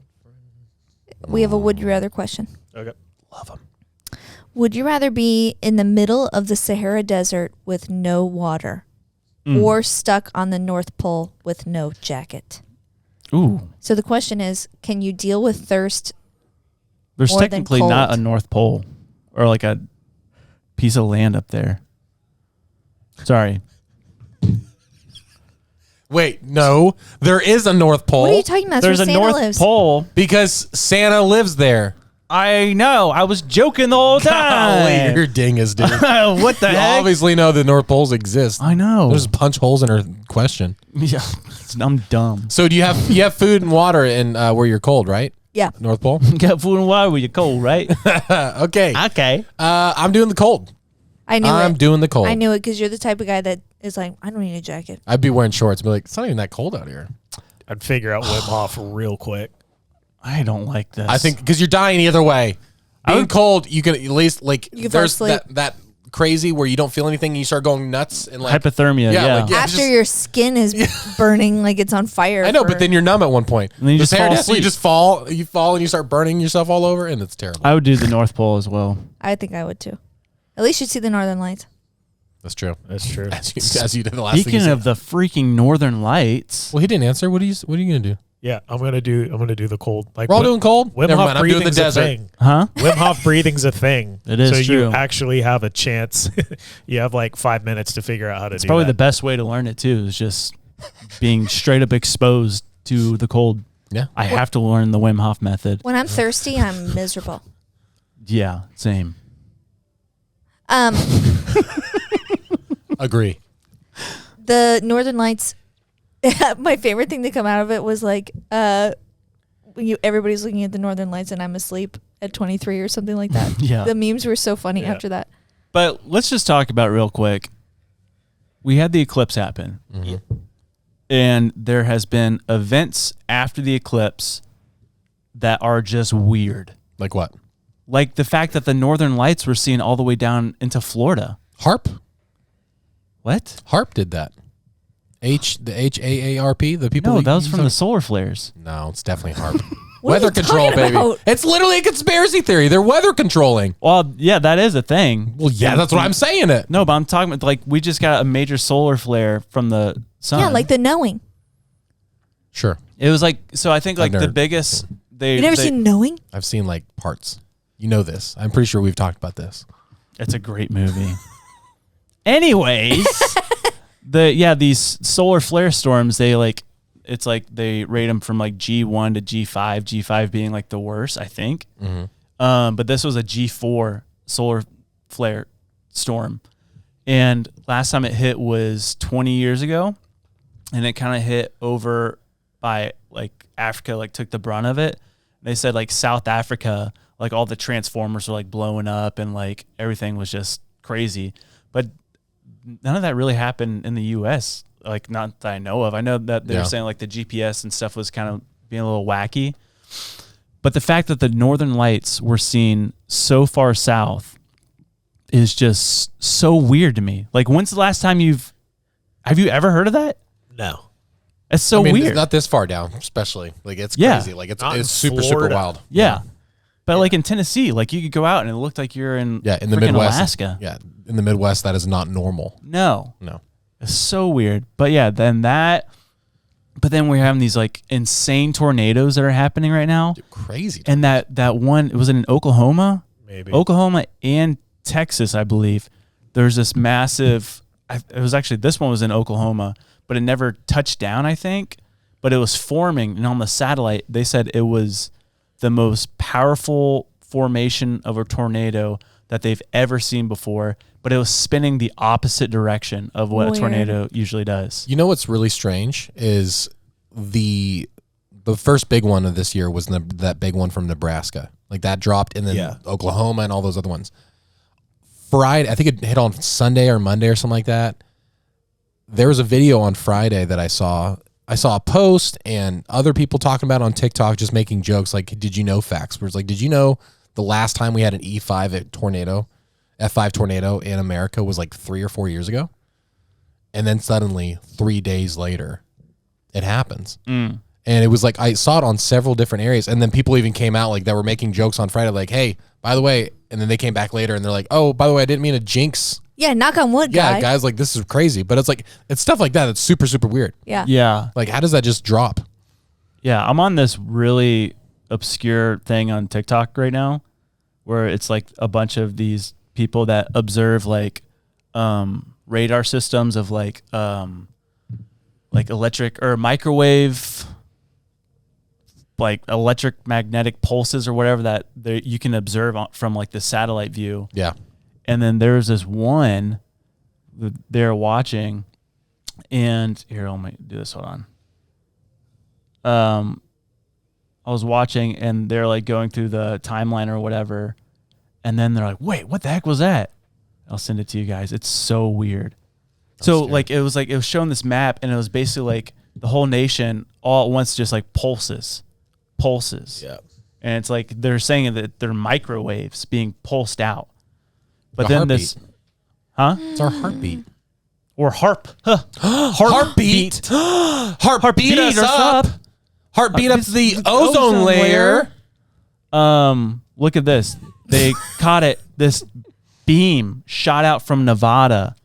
We have a would you rather question. Okay. Love them. Would you rather be in the middle of the Sahara Desert with no water or stuck on the North Pole with no jacket? Ooh. So the question is, can you deal with thirst? There's More than technically not a cold. North Pole or like a piece of land up there. Sorry. Wait, no, there is a North Pole. What are you talking about? There's a Santa North lives. Pole. Because Santa lives there. I know. I was joking the whole Golly, time. you're dingus, dude. What the You heck? obviously know the North Poles exist. I know. There's punch holes in her question. Yeah, I'm dumb. So do you have food and water in where you're cold, right? Yeah. North Pole. Got food and water when you're cold, right? Okay. Okay. I'm doing the cold. I knew I'm it. doing the cold. I knew it because you're the type of guy that is like, I don't need a jacket. I'd be wearing shorts and be like, it's not even that cold out here. I'd figure out Wim Hof real quick. I don't like this. I think because you're dying either way. Being cold, you can at least like You can fall there's asleep. that crazy where you don't feel anything and you start going nuts and like hypothermia. Yeah. like, yeah, After just- your skin is burning like it's on fire. I know, for- but then you're numb at one point. And then you This just fall hair- asleep. You just fall and you start burning yourself all over, and it's terrible. I would do the North Pole as well. I think I would too. At least you'd see the Northern Lights. That's true. That's true. As you did the last thing. Speaking you of said. the freaking Northern Lights, well, he didn't answer. What are you gonna do? Yeah, I'm gonna do the cold. Like We're all doing cold. Wim Never Hof mind. I'm doing the breathing's a desert. thing. huh? Wim Hof breathing's a thing. It is so true. you actually have a chance. You have like 5 minutes to figure out how to It's do probably the that. best way to learn it too. Is just being straight up exposed to the cold. Yeah. I have to learn the Wim Hof method. When I'm thirsty, I'm miserable. Yeah, same. Agree. The Northern Lights. My favorite thing to come out of it was like, when everybody's looking at the Northern Lights and I'm asleep at 23 or something like that. Yeah. The memes were so funny Yeah. after that. But let's just talk about real quick. We had the eclipse happen. And there has been events after the eclipse that are just weird. Like what? Like the fact that the Northern Lights were seen all the way down into Florida. HAARP. What? HAARP did that. The HAARP. The people. No, that that was use from them- the solar flares. No, it's definitely HAARP. What are Weather you control, talking baby. about? It's literally a conspiracy theory. They're weather controlling. Well, yeah, that is a thing. Well, yeah, that's what I'm saying. It. No, but I'm talking about like we just got a major solar flare from the sun. Yeah, like the knowing. Sure. it was like so. I think like I've the never- biggest they. You never they- seen Knowing? I've seen like parts. You know this. I'm pretty sure we've talked about this. It's a great movie. Anyways, these solar flare storms, they like it's like they rate them from like G1 to G5, G5 being like the worst, I think. But this was a G4 solar flare storm. And last time it hit was 20 years ago, and it kind of hit over by like Africa, like took the brunt of it. They said like South Africa, like all the transformers were like blowing up and like everything was just crazy. But none of that really happened in the U.S. Like not that I know of. I know that they were saying like the GPS and stuff was kind of being a little wacky. But the fact that the Northern Lights were seen so far south is just so weird to me. Like, when's the last time have you ever heard of that? No. It's so I mean, weird. Not this far down, especially. Like it's Yeah. crazy. Like Not in it's super Florida. wild. Yeah. But like in Tennessee, like you could go out and it looked like you're in Yeah, in the freaking Midwest. Alaska. Yeah, in the Midwest, that is not normal. No. No. It's so weird. But yeah, then we're having these like insane tornadoes that are happening right now. Crazy. And that one, was it in Oklahoma? Maybe. Oklahoma and Texas, I believe. There's this massive, this one was in Oklahoma, but it never touched down, I think. But it was forming, and on the satellite, they said it was the most powerful formation of a tornado that they've ever seen before, but it was spinning the opposite direction of what Weird. a tornado usually does. You know what's really strange is the first big one of this year was that big one from Nebraska. Like that dropped, and then Oklahoma and all those other ones. Friday, I think it hit on Sunday or Monday or something like that. There was a video on Friday that I saw. I saw a post and other people talking about it on TikTok, just making jokes like, did you know facts? Where it's like, did you know the last time we had an F5 tornado in America was like 3 or 4 years ago? And then suddenly 3 days later, it happens. And it was like, I saw it on several different areas. And then people even came out like that were making jokes on Friday, like, hey, by the way, and then they came back later and they're like, oh, by the way, I didn't mean to jinx. Yeah, knock on wood, Yeah, guy. guys, like this is crazy. But it's like, it's stuff like that. It's super, super weird. Yeah. Yeah. Like, how does that just drop? Yeah, I'm on this really obscure thing on TikTok right now where it's like a bunch of these people that observe like radar systems of like like electric or microwave, like electric pulses or whatever that you can observe from like the satellite view. Yeah. And then there's this one that they're watching, and here, let me do this. Hold on. I was watching, and they're like going through the timeline or whatever, and then they're like, "Wait, what the heck was that?" I'll send it to you guys. It's so weird. So like it was showing this map, and it was basically like the whole nation all at once just like pulses. Yeah. And it's like they're saying that they're microwaves being pulsed out. But The then heartbeat. It's our heartbeat. Or HAARP. Heartbeat. Heart beat us up. Heart beat up the ozone layer. Look at this. They caught it. This beam shot out from Nevada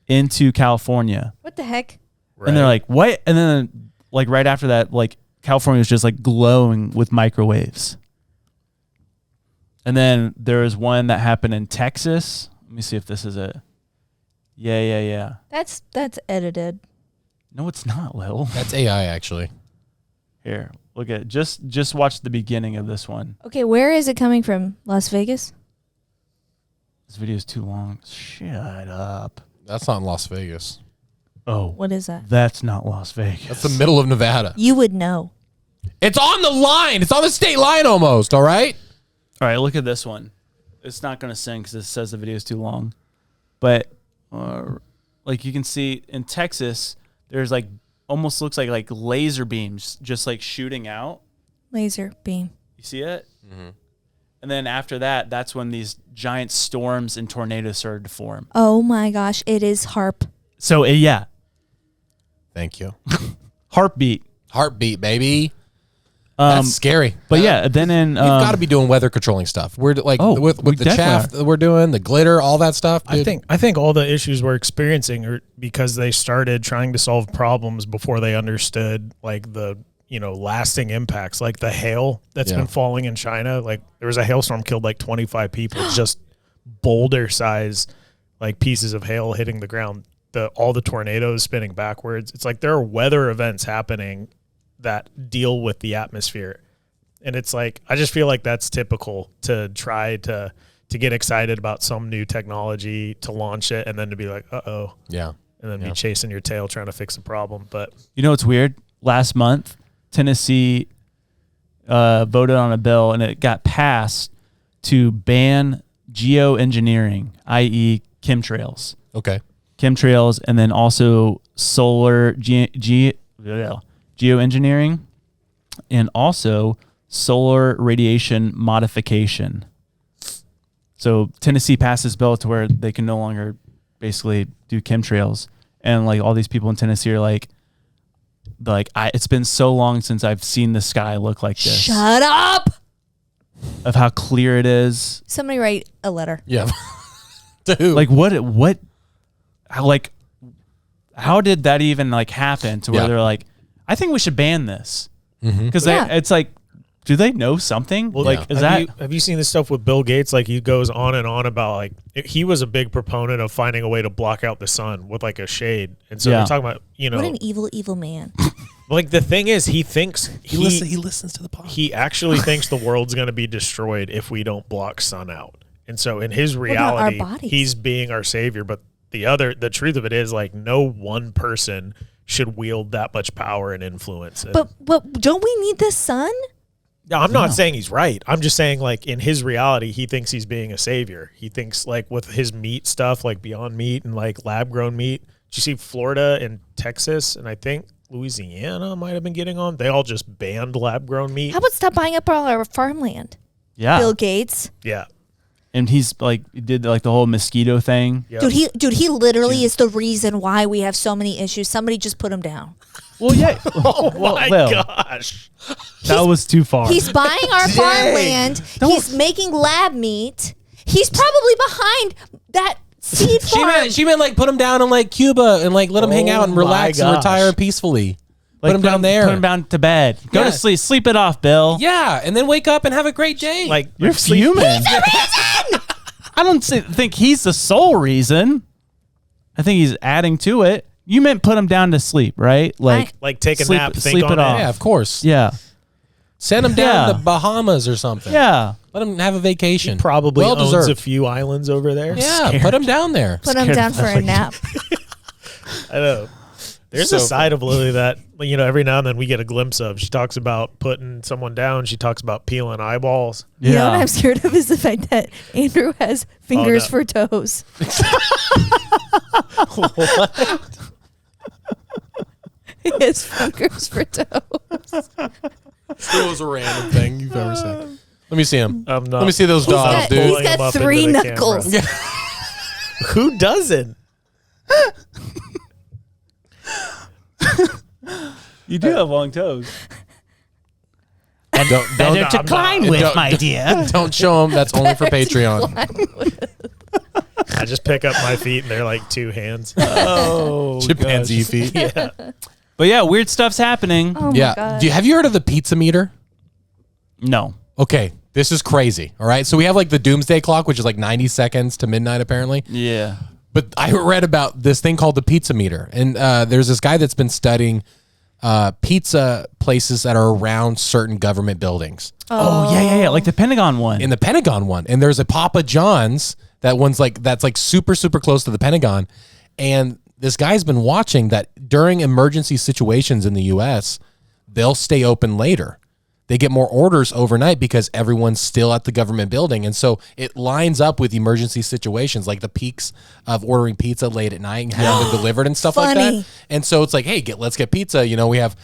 into California. What the heck? Right. And they're like, what? And then like right after that, like California was just like glowing with microwaves. And then there was one that happened in Texas. Let me see if this is it. Yeah. That's edited. No, it's not, Lil. That's AI, actually. Here, look at it. Just watch the beginning of this one. Okay, where is it coming from? Las Vegas? This video is too long. Shut up. That's not in Las Vegas. Oh. What is that? That's not Las Vegas. That's the middle of Nevada. You would know. It's on the line. It's on the state line almost, all right? All right, look at this one. It's not going to sing because it says the video is too long. But like you can see in Texas, there's like almost looks like laser beams just like shooting out. Laser beam. You see it? Mm-hmm. And then after that, that's when these giant storms and tornadoes started to form. Oh my gosh, it is HAARP. So yeah. Thank you. Heartbeat. Heartbeat, baby. That's scary. But yeah, then in we've got to be doing weather controlling stuff. We're like with the chaff that we're doing, the glitter, all that stuff. Dude. I think all the issues we're experiencing are because they started trying to solve problems before they understood like the lasting impacts, like the hail that's been falling in China. Like there was a hailstorm killed like 25 people. It's just boulder size like pieces of hail hitting the ground. All the tornadoes spinning backwards. It's like there are weather events happening that deal with the atmosphere. And it's like, I just feel like that's typical to try to get excited about some new technology, to launch it, and then to be like, uh-oh. Yeah. And then be chasing your tail trying to fix the problem. But you know what's weird? Last month, Tennessee voted on a bill, and it got passed to ban geoengineering, i.e. chemtrails. Okay. Chemtrails, and then also solar geoengineering, and also solar radiation modification. So Tennessee passed this bill to where they can no longer basically do chemtrails, and like all these people in Tennessee are like it's been so long since I've seen the sky look like this. Shut up! Of how clear it is. Somebody write a letter. Yeah. Dude. Like what? How did that even like happen to where they're like, I think we should ban this because it's like, do they know something? Well, like, have you seen this stuff with Bill Gates? Like he goes on and on about like he was a big proponent of finding a way to block out the sun with like a shade, and so they're talking about what an evil man. Like the thing is, he thinks he listens to the podcast. He actually thinks the world's going to be destroyed if we don't block sun out, and so in his reality, he's being our savior. But the truth of it is like no one person should wield that much power and influence. But don't we need the sun? No, I'm not saying he's right. I'm just saying, like, in his reality, he thinks he's being a savior. He thinks, like, with his meat stuff, like Beyond Meat and, like, lab-grown meat. Did you see Florida and Texas, and I think Louisiana might have been getting on? They all just banned lab-grown meat. How about stop buying up all our farmland? Yeah. Bill Gates. Yeah. And he's, like, did, like, the whole mosquito thing. Yep. Dude, he literally is the reason why we have so many issues. Somebody just put him down. Well, yeah. My gosh. That was too far. He's buying our farmland. He's making lab meat. He's probably behind that seed farm. She meant like put him down in like Cuba and like let him hang out and relax and retire peacefully. Like, put him down there. Put him down to bed. Go to sleep. Sleep it off, Bill. Yeah, and then wake up and have a great day. Like you're fuming. He's the reason! I don't think he's the sole reason. I think he's adding to it. You meant put them down to sleep, right? Like take a sleep, nap, think sleep on it it. off. Yeah, of course. Yeah. Send them down to Bahamas or something. Yeah. Let them have a vacation. Probably well owns deserved. a few islands over there. Yeah, put them down there. Put them down for a nap. I know. There's a side of Lily that, every now and then we get a glimpse of. She talks about putting someone down. She talks about peeling eyeballs. You know what I'm scared of is the fact that Andrew has fingers for toes. What? He has fingers for toes. It was a random thing you've ever said. Let me see him. I'm not. Let me see those dogs, dude. He's got 3 knuckles. Yeah. Who doesn't? You do have long toes. And Better to climb with, my dear. Don't show them. That's only for Patreon. I just pick up my feet and they're like 2 hands. Oh, Chimpanzee gosh. feet. Yeah. But yeah, weird stuff's happening. Oh my Yeah. God. Have you heard of the pizza meter? No. Okay. This is crazy. All right. So we have like the doomsday clock, which is like 90 seconds to midnight, apparently. Yeah. But I read about this thing called the pizza meter. And there's this guy that's been studying pizza places that are around certain government buildings. Oh, yeah. Like the Pentagon one. In the Pentagon one. And there's a Papa John's, that's like super, super close to the Pentagon. And this guy's been watching that during emergency situations in the U.S., they'll stay open later. They get more orders overnight because everyone's still at the government building. And so it lines up with emergency situations, like the peaks of ordering pizza late at night and having it delivered and stuff like that. And so it's like, hey, let's get pizza. We have,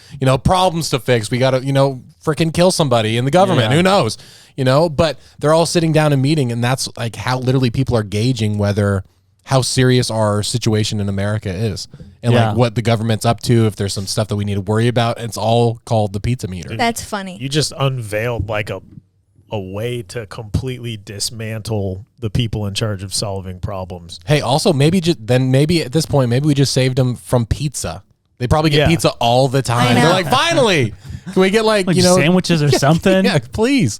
problems to fix. We got to, freaking kill somebody in the government. Yeah. Who knows? But they're all sitting down and meeting. And that's like how literally people are gauging how serious our situation in America is and like what the government's up to, if there's some stuff that we need to worry about. It's all called the pizza meter. That's funny. You just unveiled like a way to completely dismantle the people in charge of solving problems. Hey, also maybe at this point, maybe we just saved them from pizza. They probably get pizza all the time. They're like, finally, can we get like sandwiches or something? Yeah, please.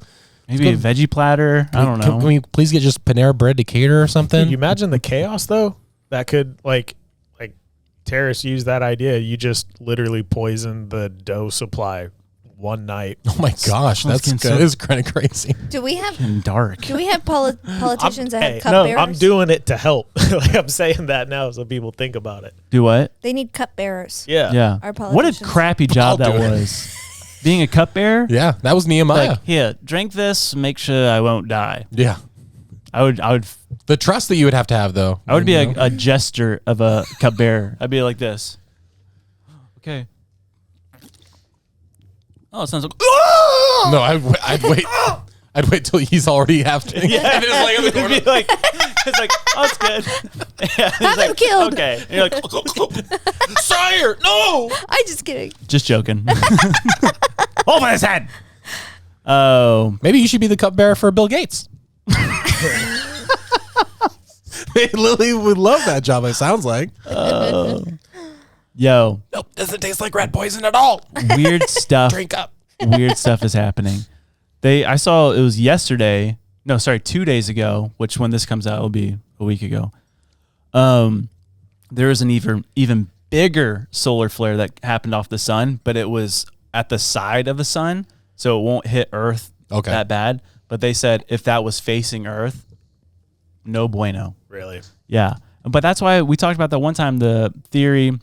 Maybe a veggie platter. I don't know. Can we please get just Panera Bread to cater or something? Can you imagine the chaos though? That could like terrorists use that idea. You just literally poison the dough supply one night. Oh my gosh, that is kind of crazy. Do we have dark? Do we have politicians that have cup bearers? I'm doing it to help. Like I'm saying that now so people think about it. Do what? They need cup bearers. Yeah. Our What a politicians. crappy job I'll that do it. was. Being a cupbearer? Yeah, that was Nehemiah. Like, here, drink this, make sure I won't die. Yeah. I would The trust that you would have to have, though. I would be a jester of a cupbearer. I'd be like this. Okay. Oh, it sounds like. No, I'd wait. I'd wait till he's already happening. Yeah, it's like, oh, it's good. Yeah, Have him killed. Okay, and you're like, Sire, no. I'm just kidding. just joking. Over his head. Oh, Maybe you should be the cupbearer for Bill Gates. Lily would love that job. It sounds like. yo, Nope, doesn't taste like rat poison at all. weird stuff. Drink up. Weird stuff is happening. I saw it was yesterday. No, sorry, 2 days ago. Which when this comes out, it'll be a week ago. There was an even bigger solar flare that happened off the sun, but it was at the side of the sun, so it won't hit Earth that bad. But they said if that was facing Earth, no bueno. Really? Yeah, but that's why we talked about that one time. The theory, it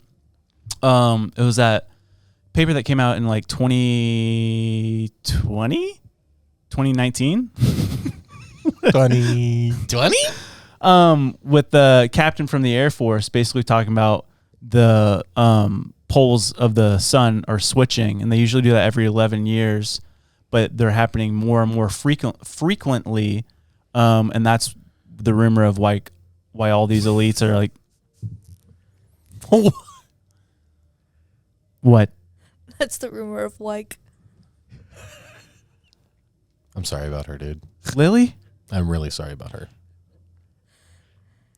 was that paper that came out in like 2019. 2020? With the captain from the Air Force basically talking about the poles of the sun are switching, and they usually do that every 11 years, but they're happening more and more frequently, and that's the rumor of why all these elites are like, what? That's the rumor of like. I'm sorry about her, dude. Lily? I'm really sorry about her.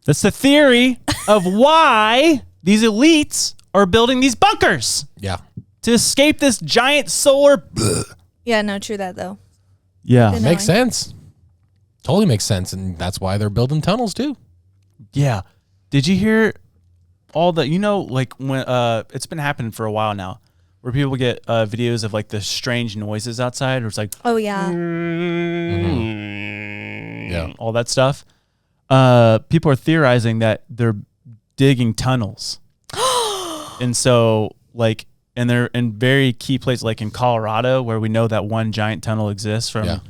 That's the theory of why these elites are building these bunkers. Yeah. To escape this giant solar. Yeah, no, true that though. Yeah. Good Makes knowing. sense. Totally makes sense. And that's why they're building tunnels too. Yeah. Did you hear all the, like when it's been happening for a while now, where people get videos of like the strange noises outside, where it's like, oh yeah, Yeah. all that stuff. People are theorizing that they're digging tunnels, and so like, and they're in very key places, like in Colorado, where we know that one giant tunnel exists from.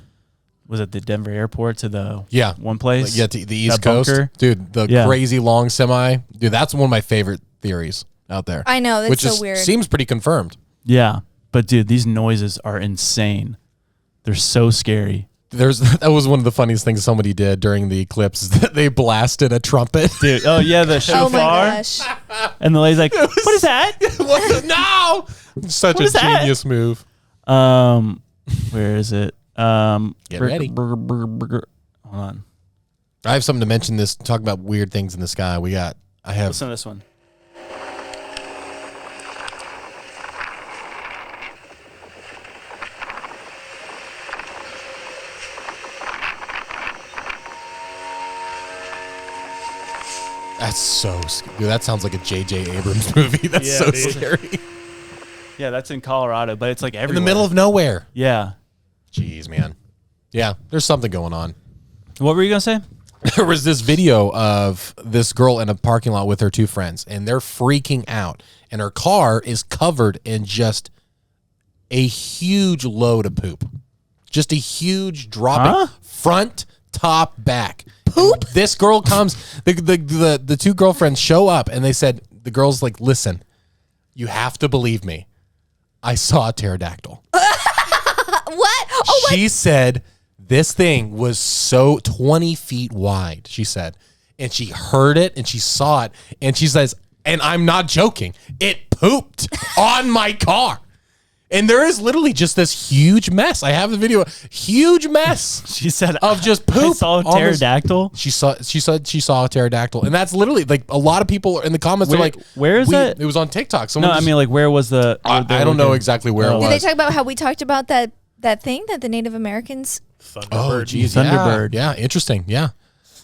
Was it the Denver airport to the one place? Like, to the East Coast. Bunker? Dude, the crazy long semi. Dude, that's one of my favorite theories out there. I know, that's which so weird. Seems pretty confirmed. Yeah. But dude, these noises are insane. They're so scary. That was one of the funniest things somebody did during the eclipse, is that they blasted a trumpet. Dude, oh yeah, the shofar. Oh my gosh. And the lady's like, what is that? No! Such What a is that? genius move. Where is it? Get ready. Hold on. I have something to mention this, talk about weird things in the sky. I have Listen to this one. That's so scary. Dude, that sounds like a J.J. Abrams movie. That's so scary. Yeah, that's in Colorado, but it's like everywhere. In the middle of nowhere. Yeah. Jeez, man. Yeah, there's something going on. What were you going to say? There was this video of this girl in a parking lot with her two friends, and they're freaking out. And her car is covered in just a huge load of poop. Just a huge dropping front, top, back. Poop? And this girl comes, the two girlfriends show up, and they said, the girl's like, listen, you have to believe me. I saw a pterodactyl. What? Oh, she said this thing was so 20 feet wide, she said. And she heard it and she saw it. And she says, and I'm not joking, it pooped on my car. And there is literally just this huge mess. I have the video. Huge mess. She said of just poop. I saw a pterodactyl. She said she saw a pterodactyl, and that's literally like a lot of people in the comments are like, "Where is it?" It was on TikTok. No, I mean like where was the? I don't know exactly where it was. Did they talk about how we talked about that thing that the Native Americans? Oh, Thunderbird. geez, Thunderbird. Yeah, interesting. Yeah.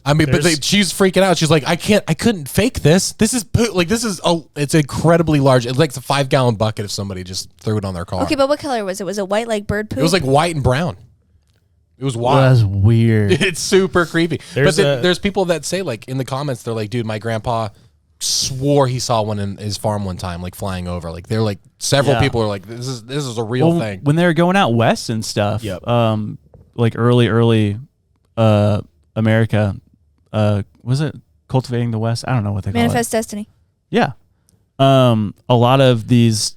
I mean, she's freaking out. She's like, I couldn't fake this. This is it's incredibly large. It's like a 5-gallon bucket if somebody just threw it on their car. Okay, but what color was it? Was it white like bird poop? It was like white and brown. It was wild. That's weird. It's super creepy. There's there's people that say like in the comments, they're like, dude, my grandpa swore he saw one in his farm one time, like flying over. Like they're like several people are like, this is a real thing. When they were going out west and stuff, like early America. Was it Cultivating the West? I don't know what they call it. Manifest Destiny. Yeah. A lot of these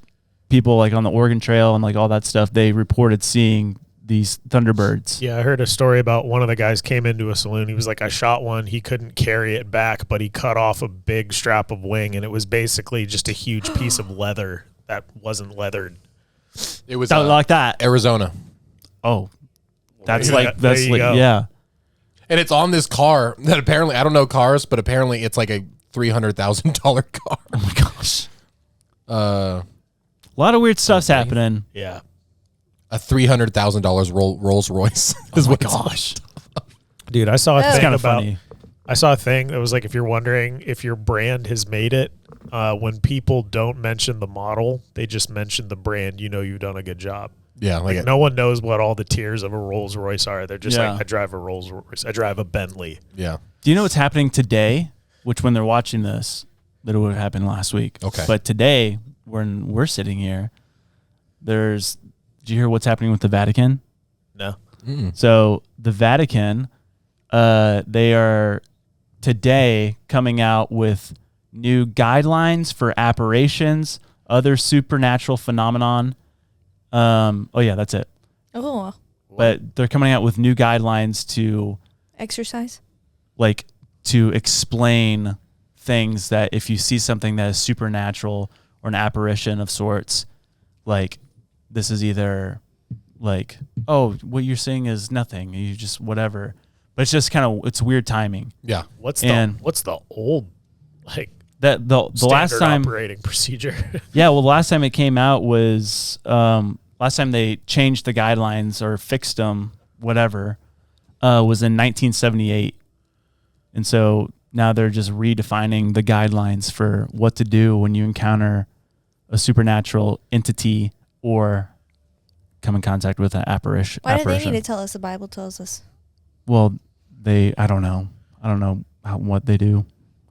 people like on the Oregon Trail and like all that stuff, they reported seeing these Thunderbirds. Yeah, I heard a story about one of the guys came into a saloon. He was like, I shot one. He couldn't carry it back, but he cut off a big strap of wing, and it was basically just a huge piece of leather that wasn't leathered. It was like that. Arizona. Oh, that's There you go. yeah. And it's on this car that apparently, I don't know cars, but apparently it's like a $300,000 car. Oh my gosh. A lot of weird stuff's happening. Yeah. A $300,000 Rolls Royce. Oh my gosh. Dude, I saw a thing kind of about, funny. I saw a thing that was like, if you're wondering if your brand has made it, when people don't mention the model, they just mention the brand, you know you've done a good job. Yeah, like no one knows what all the tiers of a Rolls Royce are. They're just like, I drive a Rolls Royce. I drive a Bentley. Yeah. Do you know what's happening today? Which when they're watching this, that would have happened last week. Okay. But today, when we're sitting here, did you hear what's happening with the Vatican? No. Mm-mm. So the Vatican, they are today coming out with new guidelines for apparitions, other supernatural phenomenon. Oh yeah, that's it. Oh. But they're coming out with new guidelines to Exercise. like to explain things that if you see something that is supernatural or an apparition of sorts, like this is either like, oh, what you're seeing is nothing. You just whatever. But it's just kind of it's weird timing. Yeah. What's the old like that the last time operating procedure? Yeah, well, the last time it came out was last time they changed the guidelines or fixed them, whatever, was in 1978, and so now they're just redefining the guidelines for what to do when you encounter a supernatural entity or come in contact with an apparition. Why do they need to tell us? The Bible tells us. Well, I don't know what they do,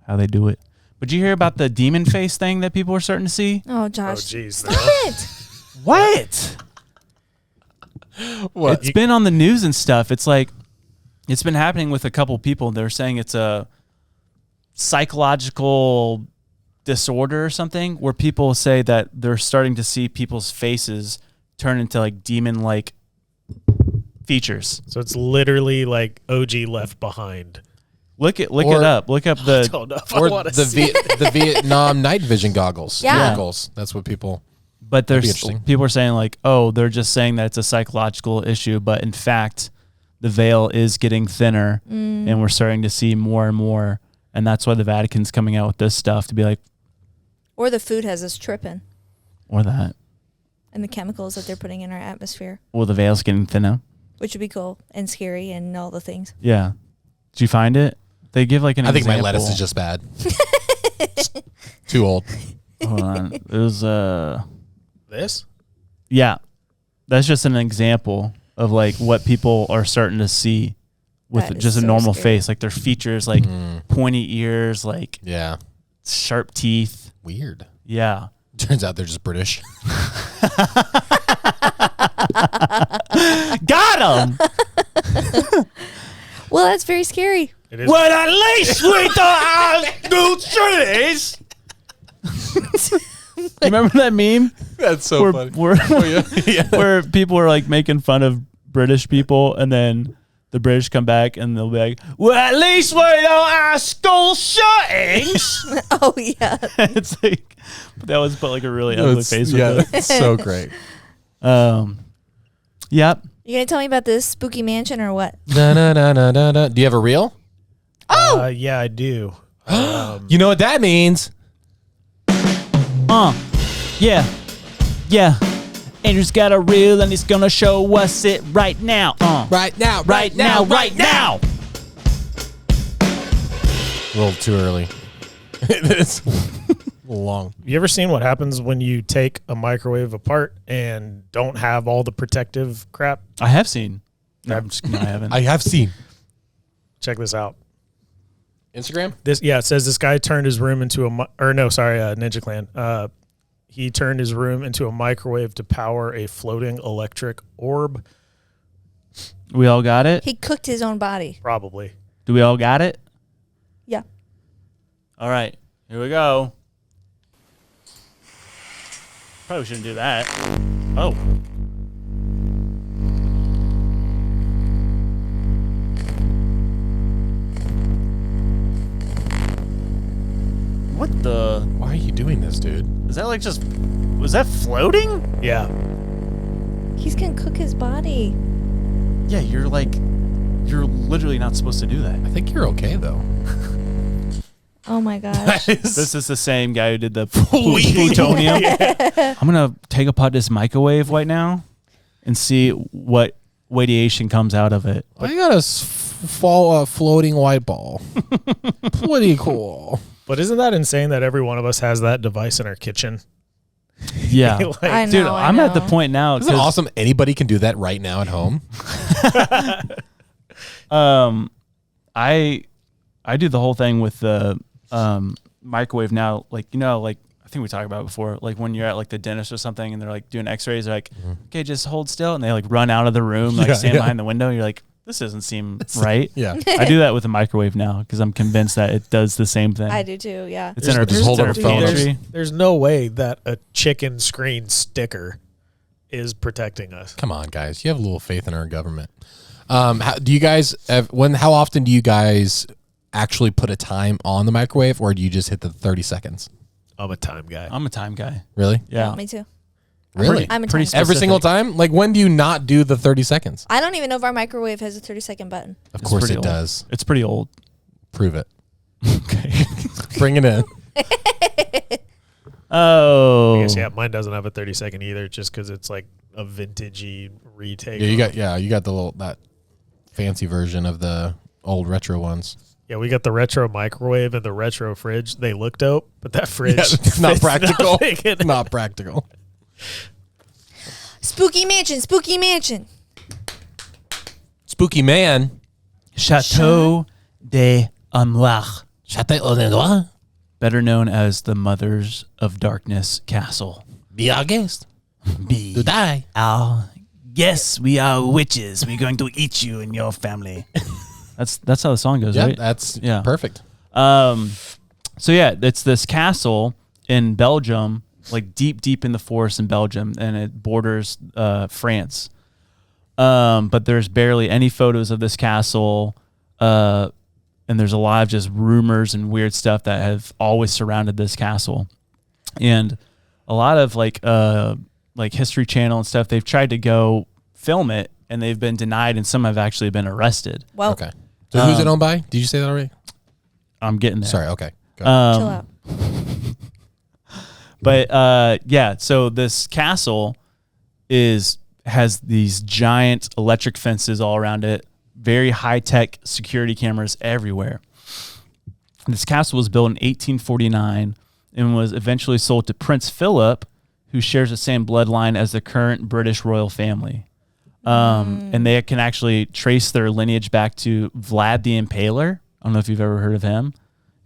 how they do it. But did you hear about the demon face thing that people are starting to see? Oh, Josh. Oh, jeez. Stop it. What? What? It's been on the news and stuff. It's like, it's been happening with a couple people. They're saying it's a psychological disorder or something where people say that they're starting to see people's faces turn into like demon-like features. So it's literally like OG Left Behind. Look it up. Look up the the Vietnam night vision goggles. Yeah. Goggles. That's what people. But there's people are saying like, oh, they're just saying that it's a psychological issue, but in fact, the veil is getting thinner, and we're starting to see more and more, and that's why the Vatican's coming out with this stuff to be like, Or the food has us tripping, or that, and the chemicals that they're putting in our atmosphere, or the veil's getting thinner. which would be cool and scary and all the things. Yeah. Did you find it? They give like an I think example. my lettuce is just bad. Too old. Hold on. It was This? yeah. That's just an example of like what people are starting to see with That is just a so normal scary. face. Like their features, like pointy ears, like Yeah. sharp teeth. Weird. Yeah. Turns out they're just British. Got him. Well, that's very scary. It is. Well, at least we don't have new trees. You remember that meme? That's so where, funny. Where, where people are like making fun of British people, and then the British come back and they'll be like, well, at least we don't have school shootings. Oh, yeah. It's like, they always put like a really ugly face with it. It's so great. Yep. You going to tell me about this spooky mansion or what? Da, da, da, da, da, da. Do you have a reel? Yeah, I do. You know what that means? Yeah. Yeah. Andrew's got a reel and he's gonna show us it right now. Right now. Right now. A little too early. It's long. You ever seen what happens when you take a microwave apart and don't have all the protective crap? I have seen. No, I'm just, no, I haven't. I have seen. Check this out. Instagram? It says this guy turned his room into Ninja Clan. He turned his room into a microwave to power a floating electric orb. We all got it? He cooked his own body. Probably. Do we all got it? Yeah. All right. Here we go. Probably shouldn't do that. Oh. What the? Why are you doing this, dude? Is that like just... Was that floating? Yeah. He's going to cook his body. Yeah, you're like... You're literally not supposed to do that. I think you're okay, though. Oh, my gosh. This is the same guy who did the plutonium. I'm going to take apart this microwave right now and see what radiation comes out of it. I got a floating white ball. Pretty cool. But isn't that insane that every one of us has that device in our kitchen? Yeah. Like, I know, Dude, I I'm at the know. point now. Isn't it awesome? Anybody can do that right now at home. I do the whole thing with the microwave now. Like, you know, like I think we talked about it before. Like when you're at like the dentist or something and they're like doing x-rays, they're like, okay, just hold still. And they like run out of the room, like stand behind the window. You're like, this doesn't seem right. Yeah. I do that with a microwave now because I'm convinced that it does the same thing. I do too, yeah. It's in our, Just hold it's in up our a phone. pantry. There's no way that a chicken screen sticker is protecting us. Come on, guys. You have a little faith in our government. Do you guys how often do you guys actually put a time on the microwave, or do you just hit the 30 seconds? I'm a time guy. I'm a time guy. Really? Yeah. Me too. Really? I'm a pretty time. Every specific. single time? Like, when do you not do the 30 seconds? I don't even know if our microwave has a 30-second button. Of It's course pretty it old. does. It's pretty old. Prove it. Okay. Bring it in. Oh. I guess, yeah, mine doesn't have a 30-second either, just because it's like a vintagey retake. You got the little that fancy version of the old retro ones. Yeah, we got the retro microwave and the retro fridge. They look dope, but that fridge it's not fits practical. nothing in it. Not practical. Spooky mansion. Spooky mansion. Spooky man. Chateau de Armoire, Chateau de Noir. better known as the Mothers of Darkness Castle. Be our guest. Be To die. our yes, we are witches. We're going to eat you and your family. That's how the song goes, Yeah, right? that's Yeah. perfect. So yeah, it's this castle in Belgium, like deep in the forest in Belgium, and it borders France. But there's barely any photos of this castle, and there's a lot of just rumors and weird stuff that have always surrounded this castle. And a lot of like History Channel and stuff, they've tried to go film it, and they've been denied, and some have actually been arrested. Well, Okay. So who's it owned by? Did you say that already? I'm getting there. Sorry. Okay. Go chill out. But yeah, so this castle has these giant electric fences all around it, very high-tech security cameras everywhere. This castle was built in 1849 and was eventually sold to Prince Philip, who shares the same bloodline as the current British royal family. And they can actually trace their lineage back to Vlad the Impaler. I don't know if you've ever heard of him.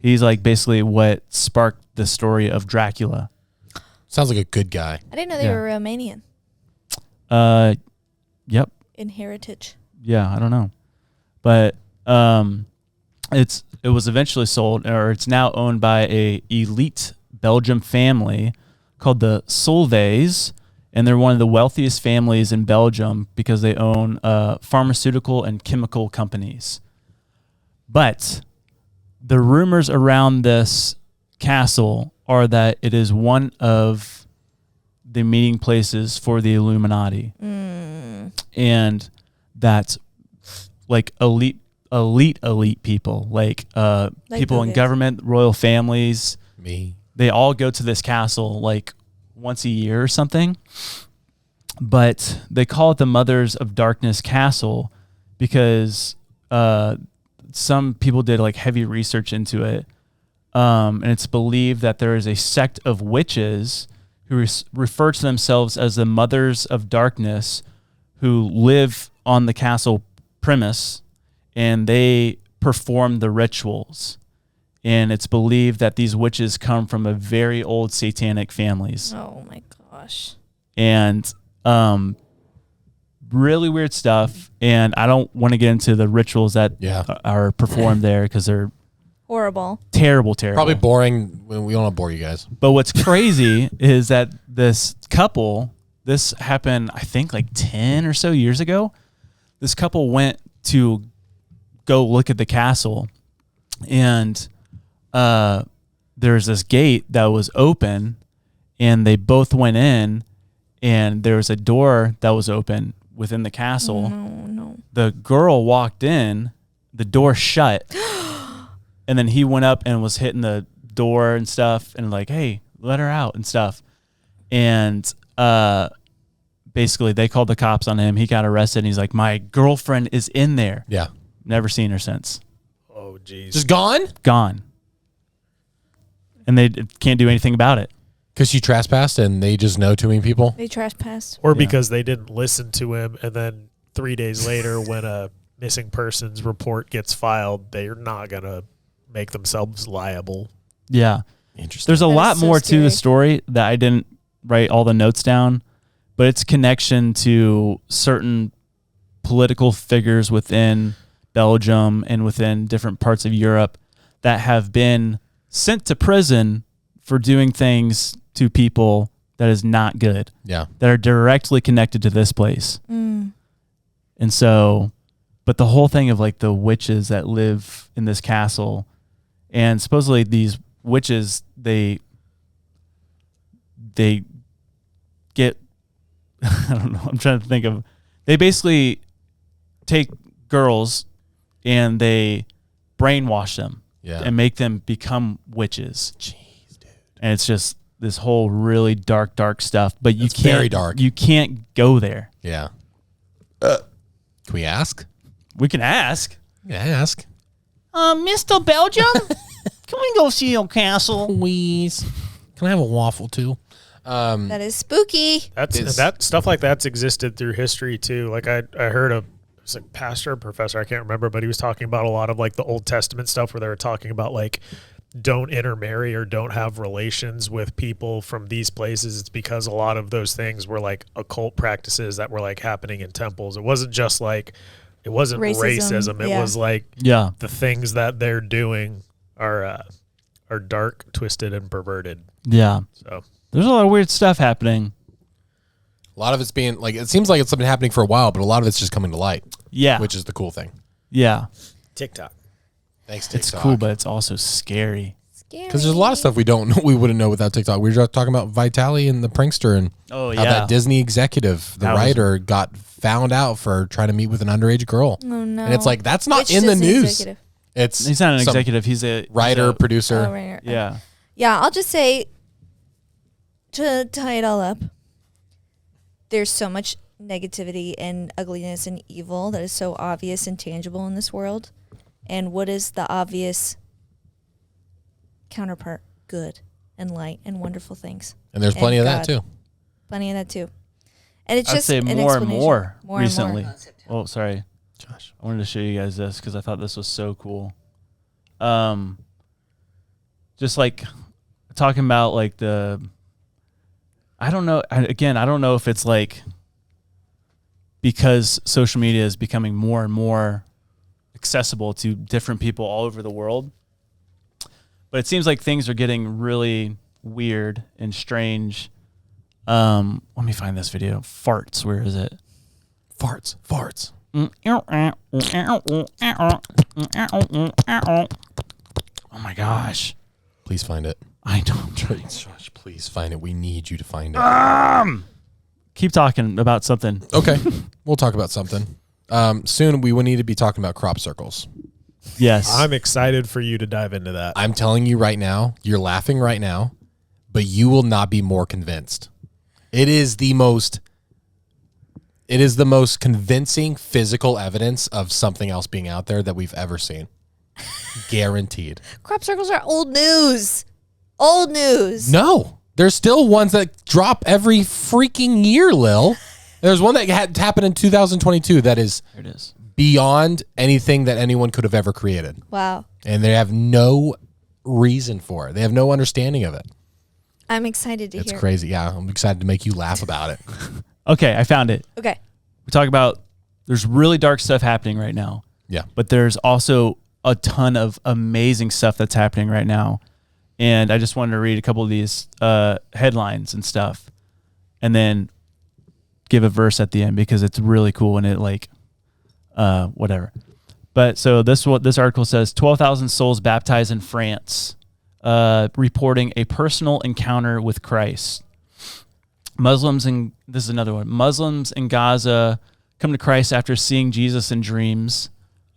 He's like basically what sparked the story of Dracula. Sounds like a good guy. I didn't know they were Romanian Yep. in heritage. Yeah, I don't know. But it was eventually sold, or it's now owned by a elite Belgium family called the Solveys, and they're one of the wealthiest families in Belgium because they own pharmaceutical and chemical companies. But the rumors around this castle are that it is one of the meeting places for the Illuminati. And that's like elite people, like people in Bill Gates. government, royal families. Me. They all go to this castle like once a year or something. But they call it the Mothers of Darkness Castle because some people did like heavy research into it. And it's believed that there is a sect of witches who refer to themselves as the Mothers of Darkness, who live on the castle premise, and they perform the rituals. And it's believed that these witches come from a very old satanic families. Oh my gosh. And really weird stuff. And I don't want to get into the rituals that are performed there because they're Horrible. terrible. Probably boring. We don't want to bore you guys. But what's crazy is that this couple, this happened, I think, like 10 or so years ago. This couple went to go look at the castle, and there's this gate that was open, and they both went in, and there was a door that was open within the castle. No. The girl walked in, the door shut, and then he went up and was hitting the door and stuff, and like, hey, let her out and stuff. And basically they called the cops on him. He got arrested, and he's like, my girlfriend is in there. Yeah. Never seen her since. Oh, geez. Just gone? Gone. And they can't do anything about it. Because she trespassed and they just know too many people? They trespassed. Or because they didn't listen to him, and then 3 days later when a missing persons report gets filed, they're not going to make themselves liable. Yeah. Interesting. There's a That lot is so more to scary. the story that I didn't write all the notes down, but it's connection to certain political figures within Belgium and within different parts of Europe that have been sent to prison for doing things to people that is not good. Yeah. That are directly connected to this place. Mm. And so, but the whole thing of like the witches that live in this castle, and supposedly these witches, they get, I don't know, I'm trying to think of, they basically take girls and they brainwash them and make them become witches. Jeez, dude. And it's just this whole really dark stuff, but you It's can't, very dark. You can't go there. Yeah. Can we ask? We can ask. Yeah, ask. Mr. Belgium, can we go see your castle? Please. Can I have a waffle too? That is spooky. That stuff like that's existed through history too. Like I heard it was a pastor or professor, I can't remember, but he was talking about a lot of like the Old Testament stuff where they were talking about like don't intermarry or don't have relations with people from these places. It's because a lot of those things were like occult practices that were like happening in temples. It wasn't just like, it wasn't racism. It was like the things that they're doing are dark, twisted, and perverted. Yeah. So there's a lot of weird stuff happening. A lot of it's being like, it seems like it's been happening for a while, but a lot of it's just coming to light. Yeah. Which is the cool thing. Yeah. TikTok. Thanks, TikTok. It's cool, but it's also scary. Because there's a lot of stuff we wouldn't know without TikTok. We were just talking about Vitaly and the prankster and how that Disney executive, the writer, got found out for trying to meet with an underage girl. Oh no! And it's like that's not Which in the Disney news. executive? He's not an executive. He's a writer, producer. Oh, right. Yeah. Yeah, I'll just say to tie it all up. There's so much negativity and ugliness and evil that is so obvious and tangible in this world. And what is the obvious counterpart? Good and light and wonderful things. And there's plenty of that too. Plenty of that too. And it's I'd just say an more and explanation. more recently. And Oh, sorry, Josh. I wanted to show you guys this because I thought this was so cool. Just like talking about like I don't know. I don't know if it's like because social media is becoming more and more accessible to different people all over the world. But it seems like things are getting really weird and strange. Let me find this video. Farts. Where is it? Farts. Oh my gosh. Please find it. I don't. Josh, please find it. We need you to find it. Keep talking about something. Okay. We'll talk about something. Soon we will need to be talking about crop circles. Yes. I'm excited for you to dive into that. I'm telling you right now, you're laughing right now, but you will not be more convinced. It is the most convincing physical evidence of something else being out there that we've ever seen. Guaranteed. crop circles are old news. Old news. No, there's still ones that drop every freaking year, Lil. There's one that happened in 2022 that is, there it is, beyond anything that anyone could have ever created. Wow. And they have no reason for it. They have no understanding of it. I'm excited to hear. It's crazy. Yeah, I'm excited to make you laugh about it. Okay, I found it. Okay. We talk about there's really dark stuff happening right now. Yeah. But there's also a ton of amazing stuff that's happening right now. And I just wanted to read a couple of these headlines and stuff and then give a verse at the end because it's really cool and it like whatever. But so this article says 12,000 souls baptized in France, reporting a personal encounter with Christ. Muslims in Gaza come to Christ after seeing Jesus in dreams.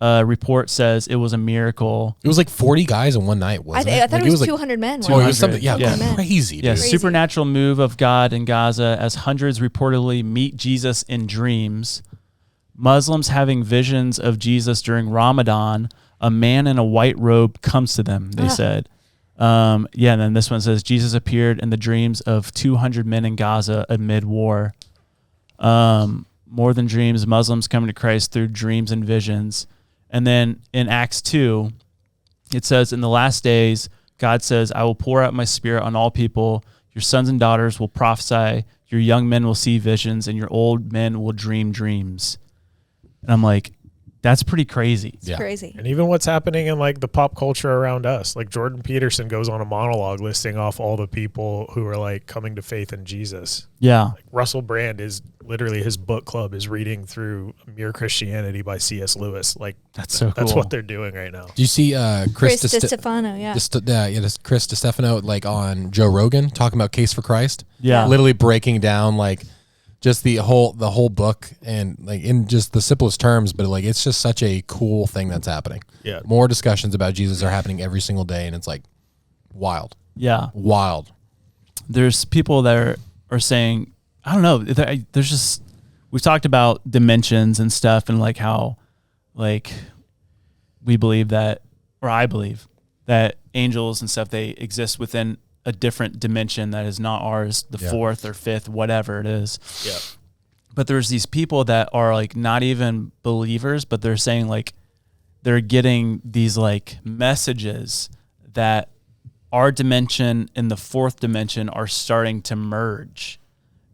Report says it was a miracle. It was like 40 guys in one night, wasn't it? I thought Like, it was like 200 men. Oh, it was something. Yeah, 200 men. crazy, dude. Yes, supernatural move of God in Gaza as hundreds reportedly meet Jesus in dreams. Muslims having visions of Jesus during Ramadan. A man in a white robe comes to them, they said. And then this one says Jesus appeared in the dreams of 200 men in Gaza amid war. More than dreams, Muslims coming to Christ through dreams and visions. And then in Acts 2, it says, in the last days, God says, I will pour out my spirit on all people. Your sons and daughters will prophesy. Your young men will see visions, and your old men will dream dreams. And I'm like, that's pretty crazy. It's crazy. And even what's happening in like the pop culture around us, like Jordan Peterson goes on a monologue listing off all the people who are like coming to faith in Jesus. Yeah. Like Russell Brand is literally, his book club is reading through Mere Christianity by C.S. Lewis. Like that's so cool. That's what they're doing right now. Do you see Chris DiStefano? Yeah. Chris DiStefano like on Joe Rogan talking about Case for Christ. Yeah. Literally breaking down like just the whole book and like in just the simplest terms, but like it's just such a cool thing that's happening. Yeah. More discussions about Jesus are happening every single day, and it's like wild. Yeah. Wild. There's people that are saying, I don't know, there's just, we've talked about dimensions and stuff and like how like we believe that or I believe that angels and stuff, they exist within a different dimension that is not ours, the fourth or fifth, whatever it is. Yeah. But there's these people that are like not even believers, but they're saying like they're getting these like messages that our dimension and the fourth dimension are starting to merge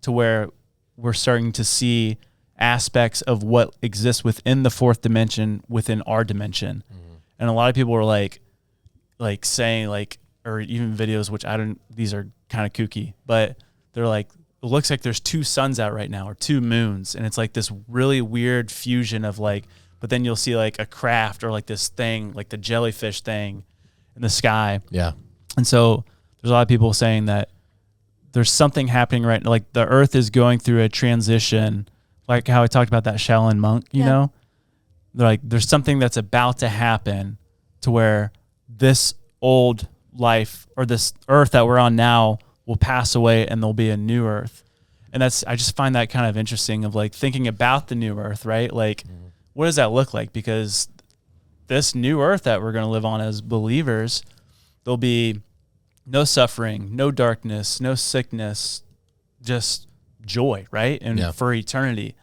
to where we're starting to see aspects of what exists within the fourth dimension within our dimension. And a lot of people were like saying like, or even videos, which these are kind of kooky, but they're like, it looks like there's two suns out right now or two moons. And it's like this really weird fusion of like, but then you'll see like a craft or like this thing, like the jellyfish thing in the sky. Yeah. And so there's a lot of people saying that there's something happening right now. Like the earth is going through a transition, like how I talked about that Shaolin monk, you know, they're like, there's something that's about to happen to where this old life or this earth that we're on now will pass away and there'll be a new earth. And I just find that kind of interesting of like thinking about the new earth, right? Like, what does that look like? Because this new earth that we're going to live on as believers, there'll be no suffering, no darkness, no sickness, just joy, right? And for eternity.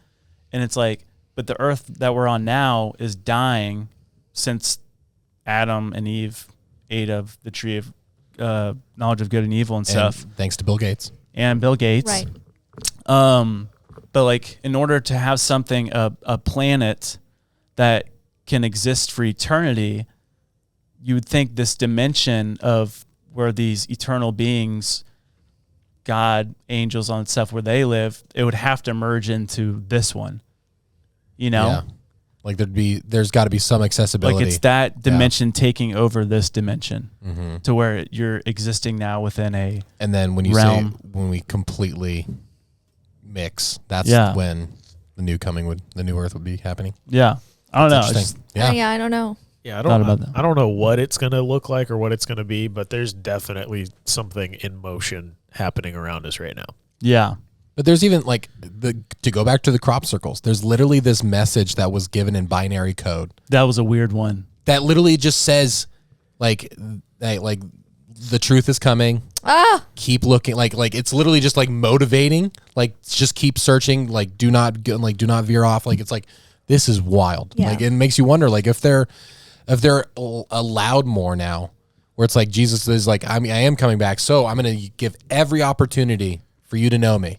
And it's like, but the earth that we're on now is dying since Adam and Eve ate of the tree of knowledge of good and evil and stuff. Thanks to Bill Gates. And Bill Gates. Right. But like in order to have something, a planet that can exist for eternity, you would think this dimension of where these eternal beings, God, angels on stuff where they live, it would have to merge into this one, you know? Yeah. Like there's got to be some accessibility. Like it's that dimension taking over this dimension to where you're existing now within a and then when you realm. say when we completely mix, that's when the new earth would be happening. Yeah. I don't know. I don't know. Yeah, I don't know what it's going to look like or what it's going to be, but there's definitely something in motion happening around us right now. Yeah. But there's even like to go back to the crop circles, there's literally this message that was given in binary code. That was a weird one. That literally just says like the truth is coming. Keep looking, like it's literally just like motivating, like just keep searching, like do not veer off. Like it's like, this is wild. Like it makes you wonder, like if they're allowed more now, where it's like Jesus is like, I am coming back, so I'm going to give every opportunity for you to know me.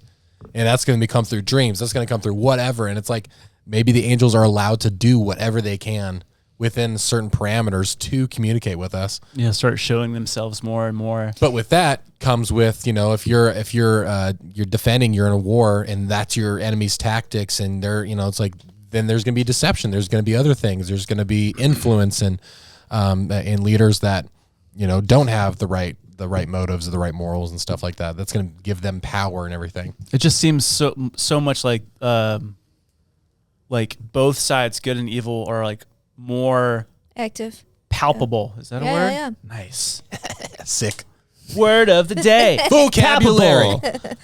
And that's going to come through dreams. That's going to come through whatever. And it's like, maybe the angels are allowed to do whatever they can within certain parameters to communicate with us. Yeah, start showing themselves more and more. But with that comes with, if you're defending, you're in a war, and that's your enemy's tactics, and they're, it's like, then there's going to be deception. There's going to be other things. There's going to be influence and leaders that, don't have the right motives or the right morals and stuff like that. That's going to give them power and everything. It just seems so much like both sides, good and evil, are like more active, palpable. Is that a word? Yeah. Nice. Sick. Word of the day. Vocabulary.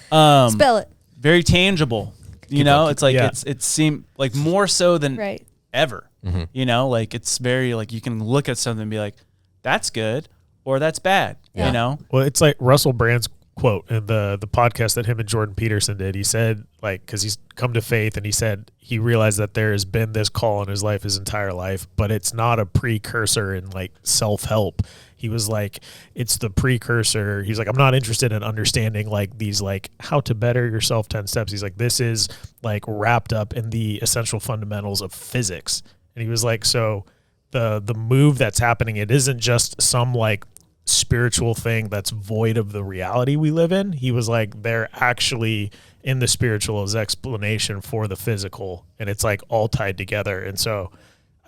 Spell it. Very tangible. It's like it seemed like more so than ever. Like it's very like you can look at something and be like, that's good or that's bad. Well, it's like Russell Brand's quote in the podcast that him and Jordan Peterson did. He said, like, because he's come to faith, and he said he realized that there has been this call in his life his entire life, but it's not a precursor in like self-help. He was like, it's the precursor. He's like, I'm not interested in understanding like these, like how to better yourself 10 steps. He's like, this is like wrapped up in the essential fundamentals of physics. And he was like, so the move that's happening, it isn't just some like spiritual thing that's void of the reality we live in. He was like, they're actually in the spiritual as explanation for the physical, and it's like all tied together. And so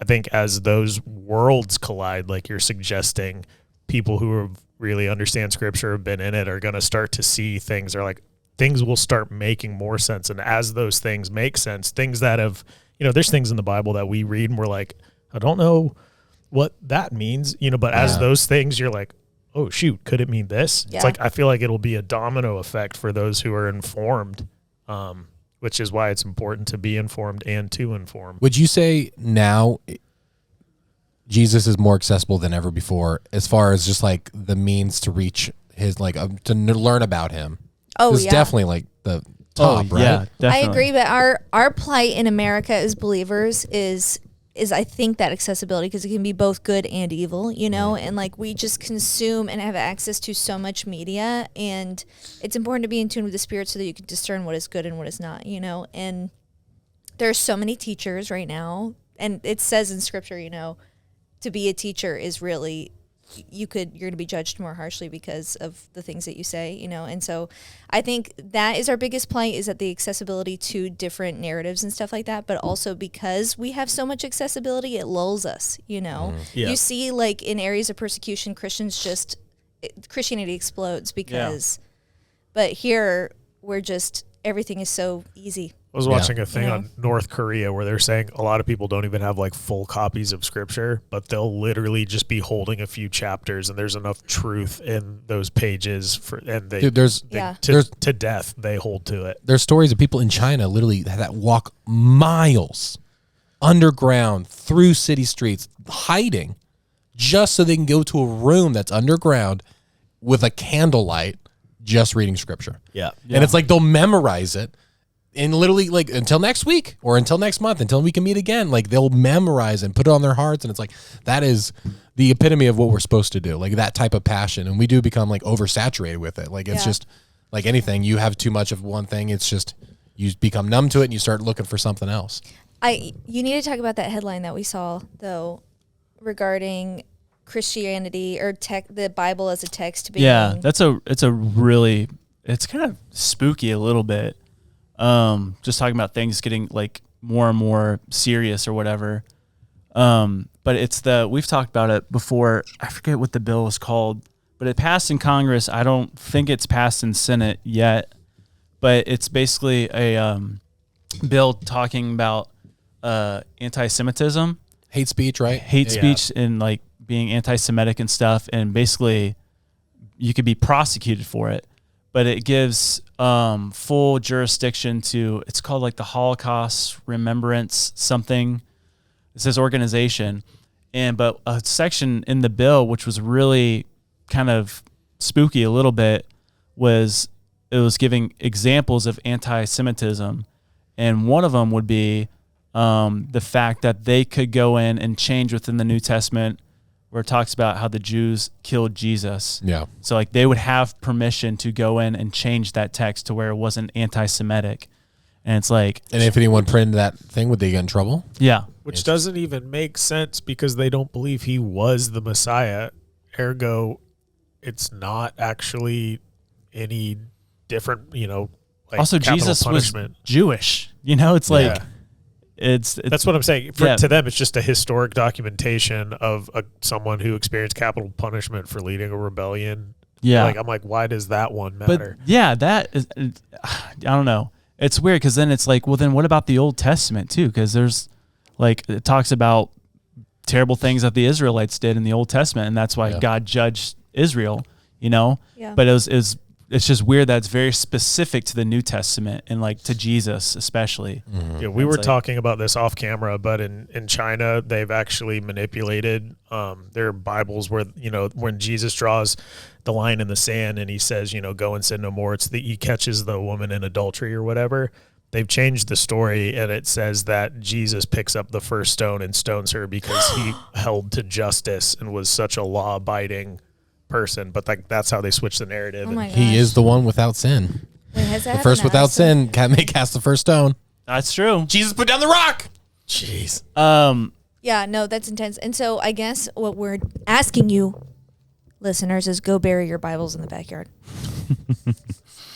I think as those worlds collide, like you're suggesting, people who really understand scripture, have been in it, are going to start to see things, are like things will start making more sense. And as those things make sense, things that have, there's things in the Bible that we read and we're like, I don't know what that means, but as those things, you're like, oh shoot, could it mean this? It's like, I feel like it'll be a domino effect for those who are informed, which is why it's important to be informed and to inform. Would you say now Jesus is more accessible than ever before, as far as just like the means to reach his to learn about him. Oh, It's definitely like the top, right? Yeah, definitely. I agree, but our plight in America as believers is I think that accessibility, because it can be both good and evil, you know, and like we just consume and have access to so much media, and it's important to be in tune with the Spirit so that you can discern what is good and what is not, you know. And there's so many teachers right now, and it says in Scripture, you know, to be a teacher is really, you're going to be judged more harshly because of the things that you say, you know. And so I think that is our biggest plight, is that the accessibility to different narratives and stuff like that, but also because we have so much accessibility, it lulls us, you know. Yeah. You see, like in areas of persecution, Christianity explodes because, but here we're just, everything is so easy. I was watching a thing on North Korea where they're saying a lot of people don't even have like full copies of scripture, but they'll literally just be holding a few chapters, and there's enough truth in those pages to death. They hold to it. There's stories of people in China literally that walk miles underground through city streets, hiding, just so they can go to a room that's underground with a candlelight, just reading scripture. Yeah. And it's like they'll memorize it. And literally, like, until next week or until next month, until we can meet again, like, they'll memorize and put it on their hearts. And it's like, that is the epitome of what we're supposed to do, like that type of passion. And we do become like oversaturated with it. Like, it's just like anything, you have too much of one thing. It's just, you become numb to it and you start looking for something else. You need to talk about that headline that we saw, though, regarding Christianity or the Bible as a text being. Yeah, it's kind of spooky a little bit. Just talking about things getting like more and more serious or whatever. But we've talked about it before. I forget what the bill is called, but it passed in Congress. I don't think it's passed in Senate yet, but it's basically a bill talking about anti-Semitism, hate speech, right? Hate speech and like being anti-Semitic and stuff, and basically you could be prosecuted for it. But it gives full jurisdiction to, it's called like the Holocaust Remembrance something. It's this organization. But a section in the bill, which was really kind of spooky a little bit, was giving examples of anti-Semitism. And one of them would be the fact that they could go in and change within the New Testament where it talks about how the Jews killed Jesus. Yeah. So like they would have permission to go in and change that text to where it wasn't anti-Semitic. And it's like... And if anyone printed that thing, would they get in trouble? Yeah. Which doesn't even make sense because they don't believe he was the Messiah. Ergo, it's not actually any different, you know, like also, Jesus punishment. Was Jewish. You know, it's like... Yeah. That's what I'm saying. To them, it's just a historic documentation of someone who experienced capital punishment for leading a rebellion. Yeah. I'm like, why does that one matter? But yeah, that is, I don't know. It's weird because then it's like, well, then what about the Old Testament too? Because there's like, it talks about terrible things that the Israelites did in the Old Testament, and that's why God judged Israel, you know? Yeah. But it's just weird that it's very specific to the New Testament and like to Jesus especially. Mm-hmm. Yeah, we were talking about this off camera, but in China, they've actually manipulated their Bibles where, you know, when Jesus draws the line in the sand and he says, you know, go and sin no more, it's he catches the woman in adultery or whatever. They've changed the story and it says that Jesus picks up the first stone and stones her because he held to justice and was such a law-abiding person, but like that's how they switch the narrative. Oh my and he is the one without sin. Wait, has that the first without sin may cast the first stone. That's true. Jesus put down the rock. Jeez. Yeah, no, that's intense. And so I guess what we're asking you, listeners, is go bury your Bibles in the backyard,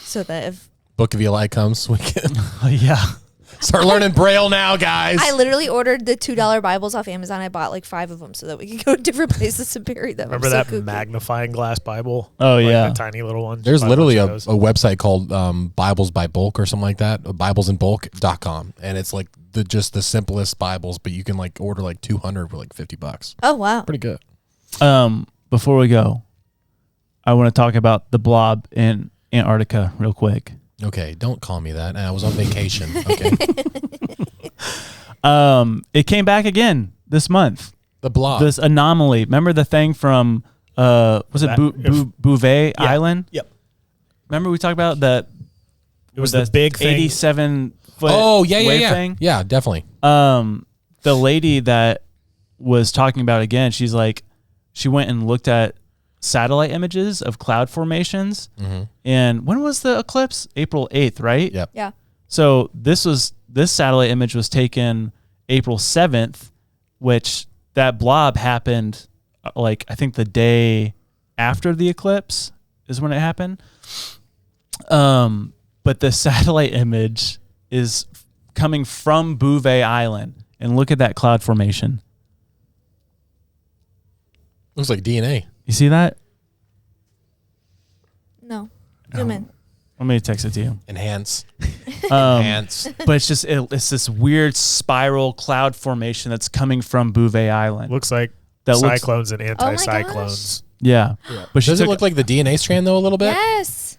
so that if Book of Eli comes, we can yeah. Start learning Braille now, guys. I literally ordered the $2 Bibles off Amazon. I bought like 5 of them so that we could go to different places to bury them. Remember that magnifying glass Bible? Oh, yeah. The tiny little one. There's literally a website called Bibles by Bulk or something like that, BiblesInBulk.com. And it's like just the simplest Bibles, but you can like order like 200 for like $50. Oh, wow. Pretty good. Before we go, I want to talk about the blob in Antarctica real quick. Okay, don't call me that. I was on vacation. Okay. It came back again this month. The blob. This anomaly. Remember the thing from was it Bouvet Island? Yep. Remember we talked about that? It was the big thing. 87-foot wave thing? Yeah, definitely. The lady that was talking about it again, she's like, she went and looked at satellite images of cloud formations. And when was the eclipse? April 8th, right? Yep. Yeah. So this satellite image was taken April 7th, which that blob happened like I think the day after the eclipse is when it happened. But the satellite image is coming from Bouvet Island, and look at that cloud formation. Looks like DNA. You see that? No. Zoom in. Let me text it to you. Enhance. Enhance. But it's just it's this weird spiral cloud formation that's coming from Bouvet Island. Looks like that cyclones and anticyclones. Yeah. But Does it look like the DNA strand though a little bit? Yes.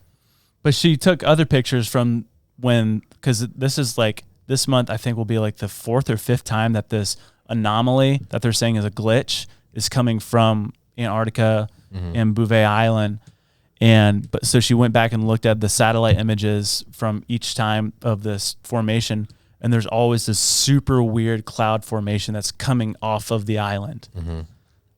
But she took other pictures from because this is like this month, I think will be like the 4th or 5th time that this anomaly that they're saying is a glitch is coming from Antarctica and Bouvet Island. But so she went back and looked at the satellite images from each time of this formation, and there's always this super weird cloud formation that's coming off of the island.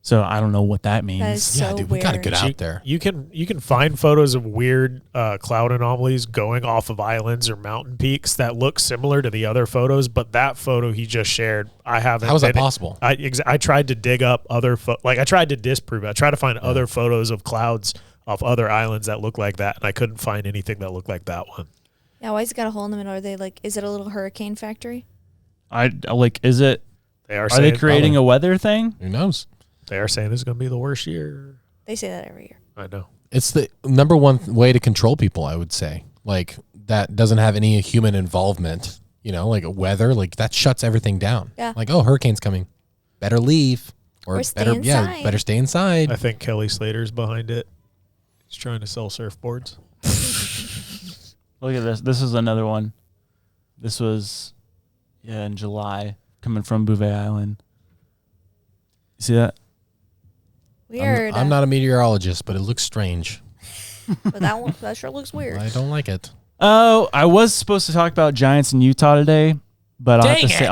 So I don't know what that means. That is so dude, we gotta get out there. You can find photos of weird cloud anomalies going off of islands or mountain peaks that look similar to the other photos, but that photo he just shared, I haven't. How is that possible? I tried to dig up other I tried to disprove it. I tried to find other photos of clouds off other islands that look like that, and I couldn't find anything that looked like that one. Yeah, why's it got a hole in the middle? Are they like? Is it a little hurricane factory? Is it? Are they creating a weather thing? Who knows? They are saying this is going to be the worst year. They say that every year. I know. It's the number one way to control people, I would say. Like, that doesn't have any human involvement. You know, like weather, like that shuts everything down. Yeah. Like, oh, hurricane's coming. Better leave. Or stay better, inside. better stay inside. I think Kelly Slater's behind it. He's trying to sell surfboards. Look at this. This is another one. This was, in July, coming from Bouvet Island. You see that? Weird. I'm not a meteorologist, but it looks strange. But that sure looks weird. I don't like it. Oh, I was supposed to talk about Giants in Utah today, but I'll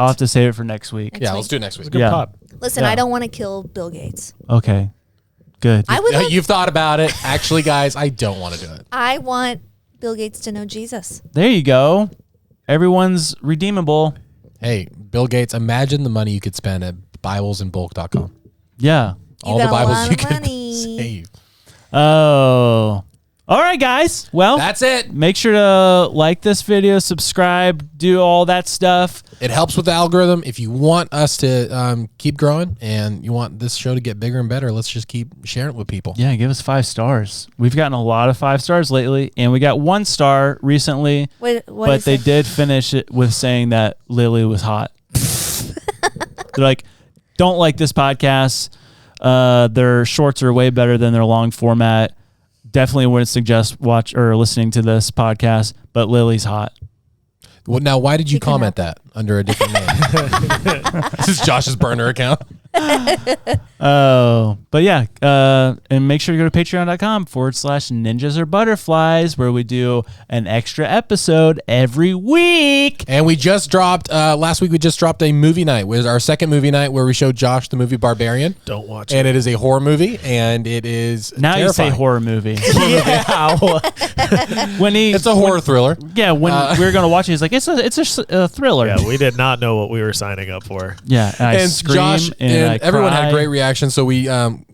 have to save it for next week. Let's do it next week. Good pop. Listen, I don't want to kill Bill Gates. Okay. Good. I would. You've thought about it. Actually, guys, I don't want to do it. I want Bill Gates to know Jesus. There you go. Everyone's redeemable. Hey, Bill Gates, imagine the money you could spend at BiblesInBulk.com. Yeah. All the Bibles you could save. Oh. All right, guys. Well, that's it. Make sure to like this video, subscribe, do all that stuff. It helps with the algorithm. If you want us to keep growing and you want this show to get bigger and better, let's just keep sharing it with people. Yeah, give us 5 stars. We've gotten a lot of 5 stars lately, and we got 1 star recently. But they did finish it with saying that Lily was hot. They're like, don't like this podcast. Their shorts are way better than their long format. Definitely wouldn't suggest watch or listening to this podcast, but Lily's hot. Well, now, why did you comment that under a different name? This is Josh's burner account. Oh, but yeah. And make sure to go to patreon.com/ninjas or butterflies, where we do an extra episode every week. And we just dropped, last week we just dropped a movie night. It was our second movie night where we showed Josh the movie Barbarian. Don't watch it. And it is a horror movie, and it is now terrifying. You say horror movie. Yeah. It's a horror thriller. Yeah, when we were going to watch it, he's like, it's a thriller. Yeah, we did not know what we were signing up for. Yeah, and I scream Josh and I everyone cry. had great reaction, so we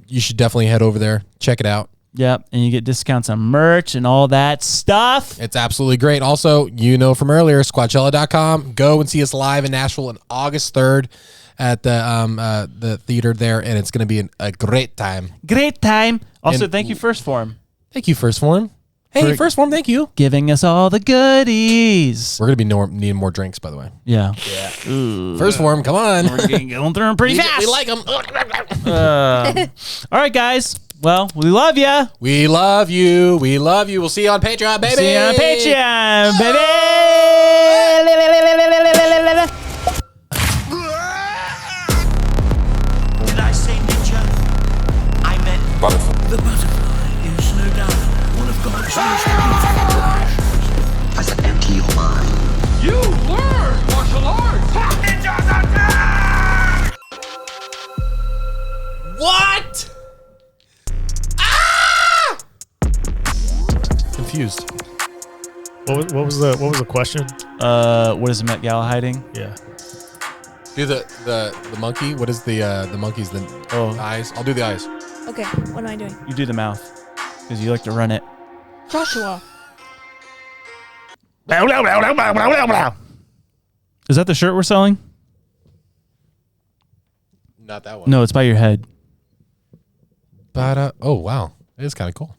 you should definitely head over there, check it out. Yep, and you get discounts on merch and all that stuff. It's absolutely great. Also, you know from earlier, Squatchella.com. Go and see us live in Nashville on August 3rd at the theater there, and it's going to be a great time. Great time. Also, thank you, First Form. Thank you, First Form. Hey, First Form, thank you. Giving us all the goodies. We're going to be needing more drinks, by the way. Yeah. Ooh. First Form, come on. We're going through them pretty fast. We like them. All right, guys. Well, we love you. We love you. We love you. We'll see you on Patreon, baby. See you on Patreon, baby. Did I What? Confused. What was the question? What is Met Gala hiding? Yeah. Do the monkey. What is the monkey's the eyes? I'll do the eyes. Okay, what am I doing? You do the mouth because you like to run it. Joshua. Is that the shirt we're selling? Not that one. No, it's by your head. But oh wow, it is kind of cool.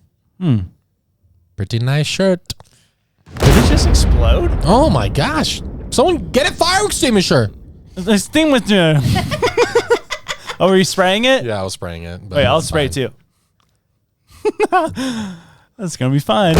Pretty nice shirt. Did it just explode? Oh my gosh! Someone get a fire extinguisher. This thing was. Oh, were you spraying it? Yeah, I was spraying it. Wait, I'll spray it too. That's gonna be fun.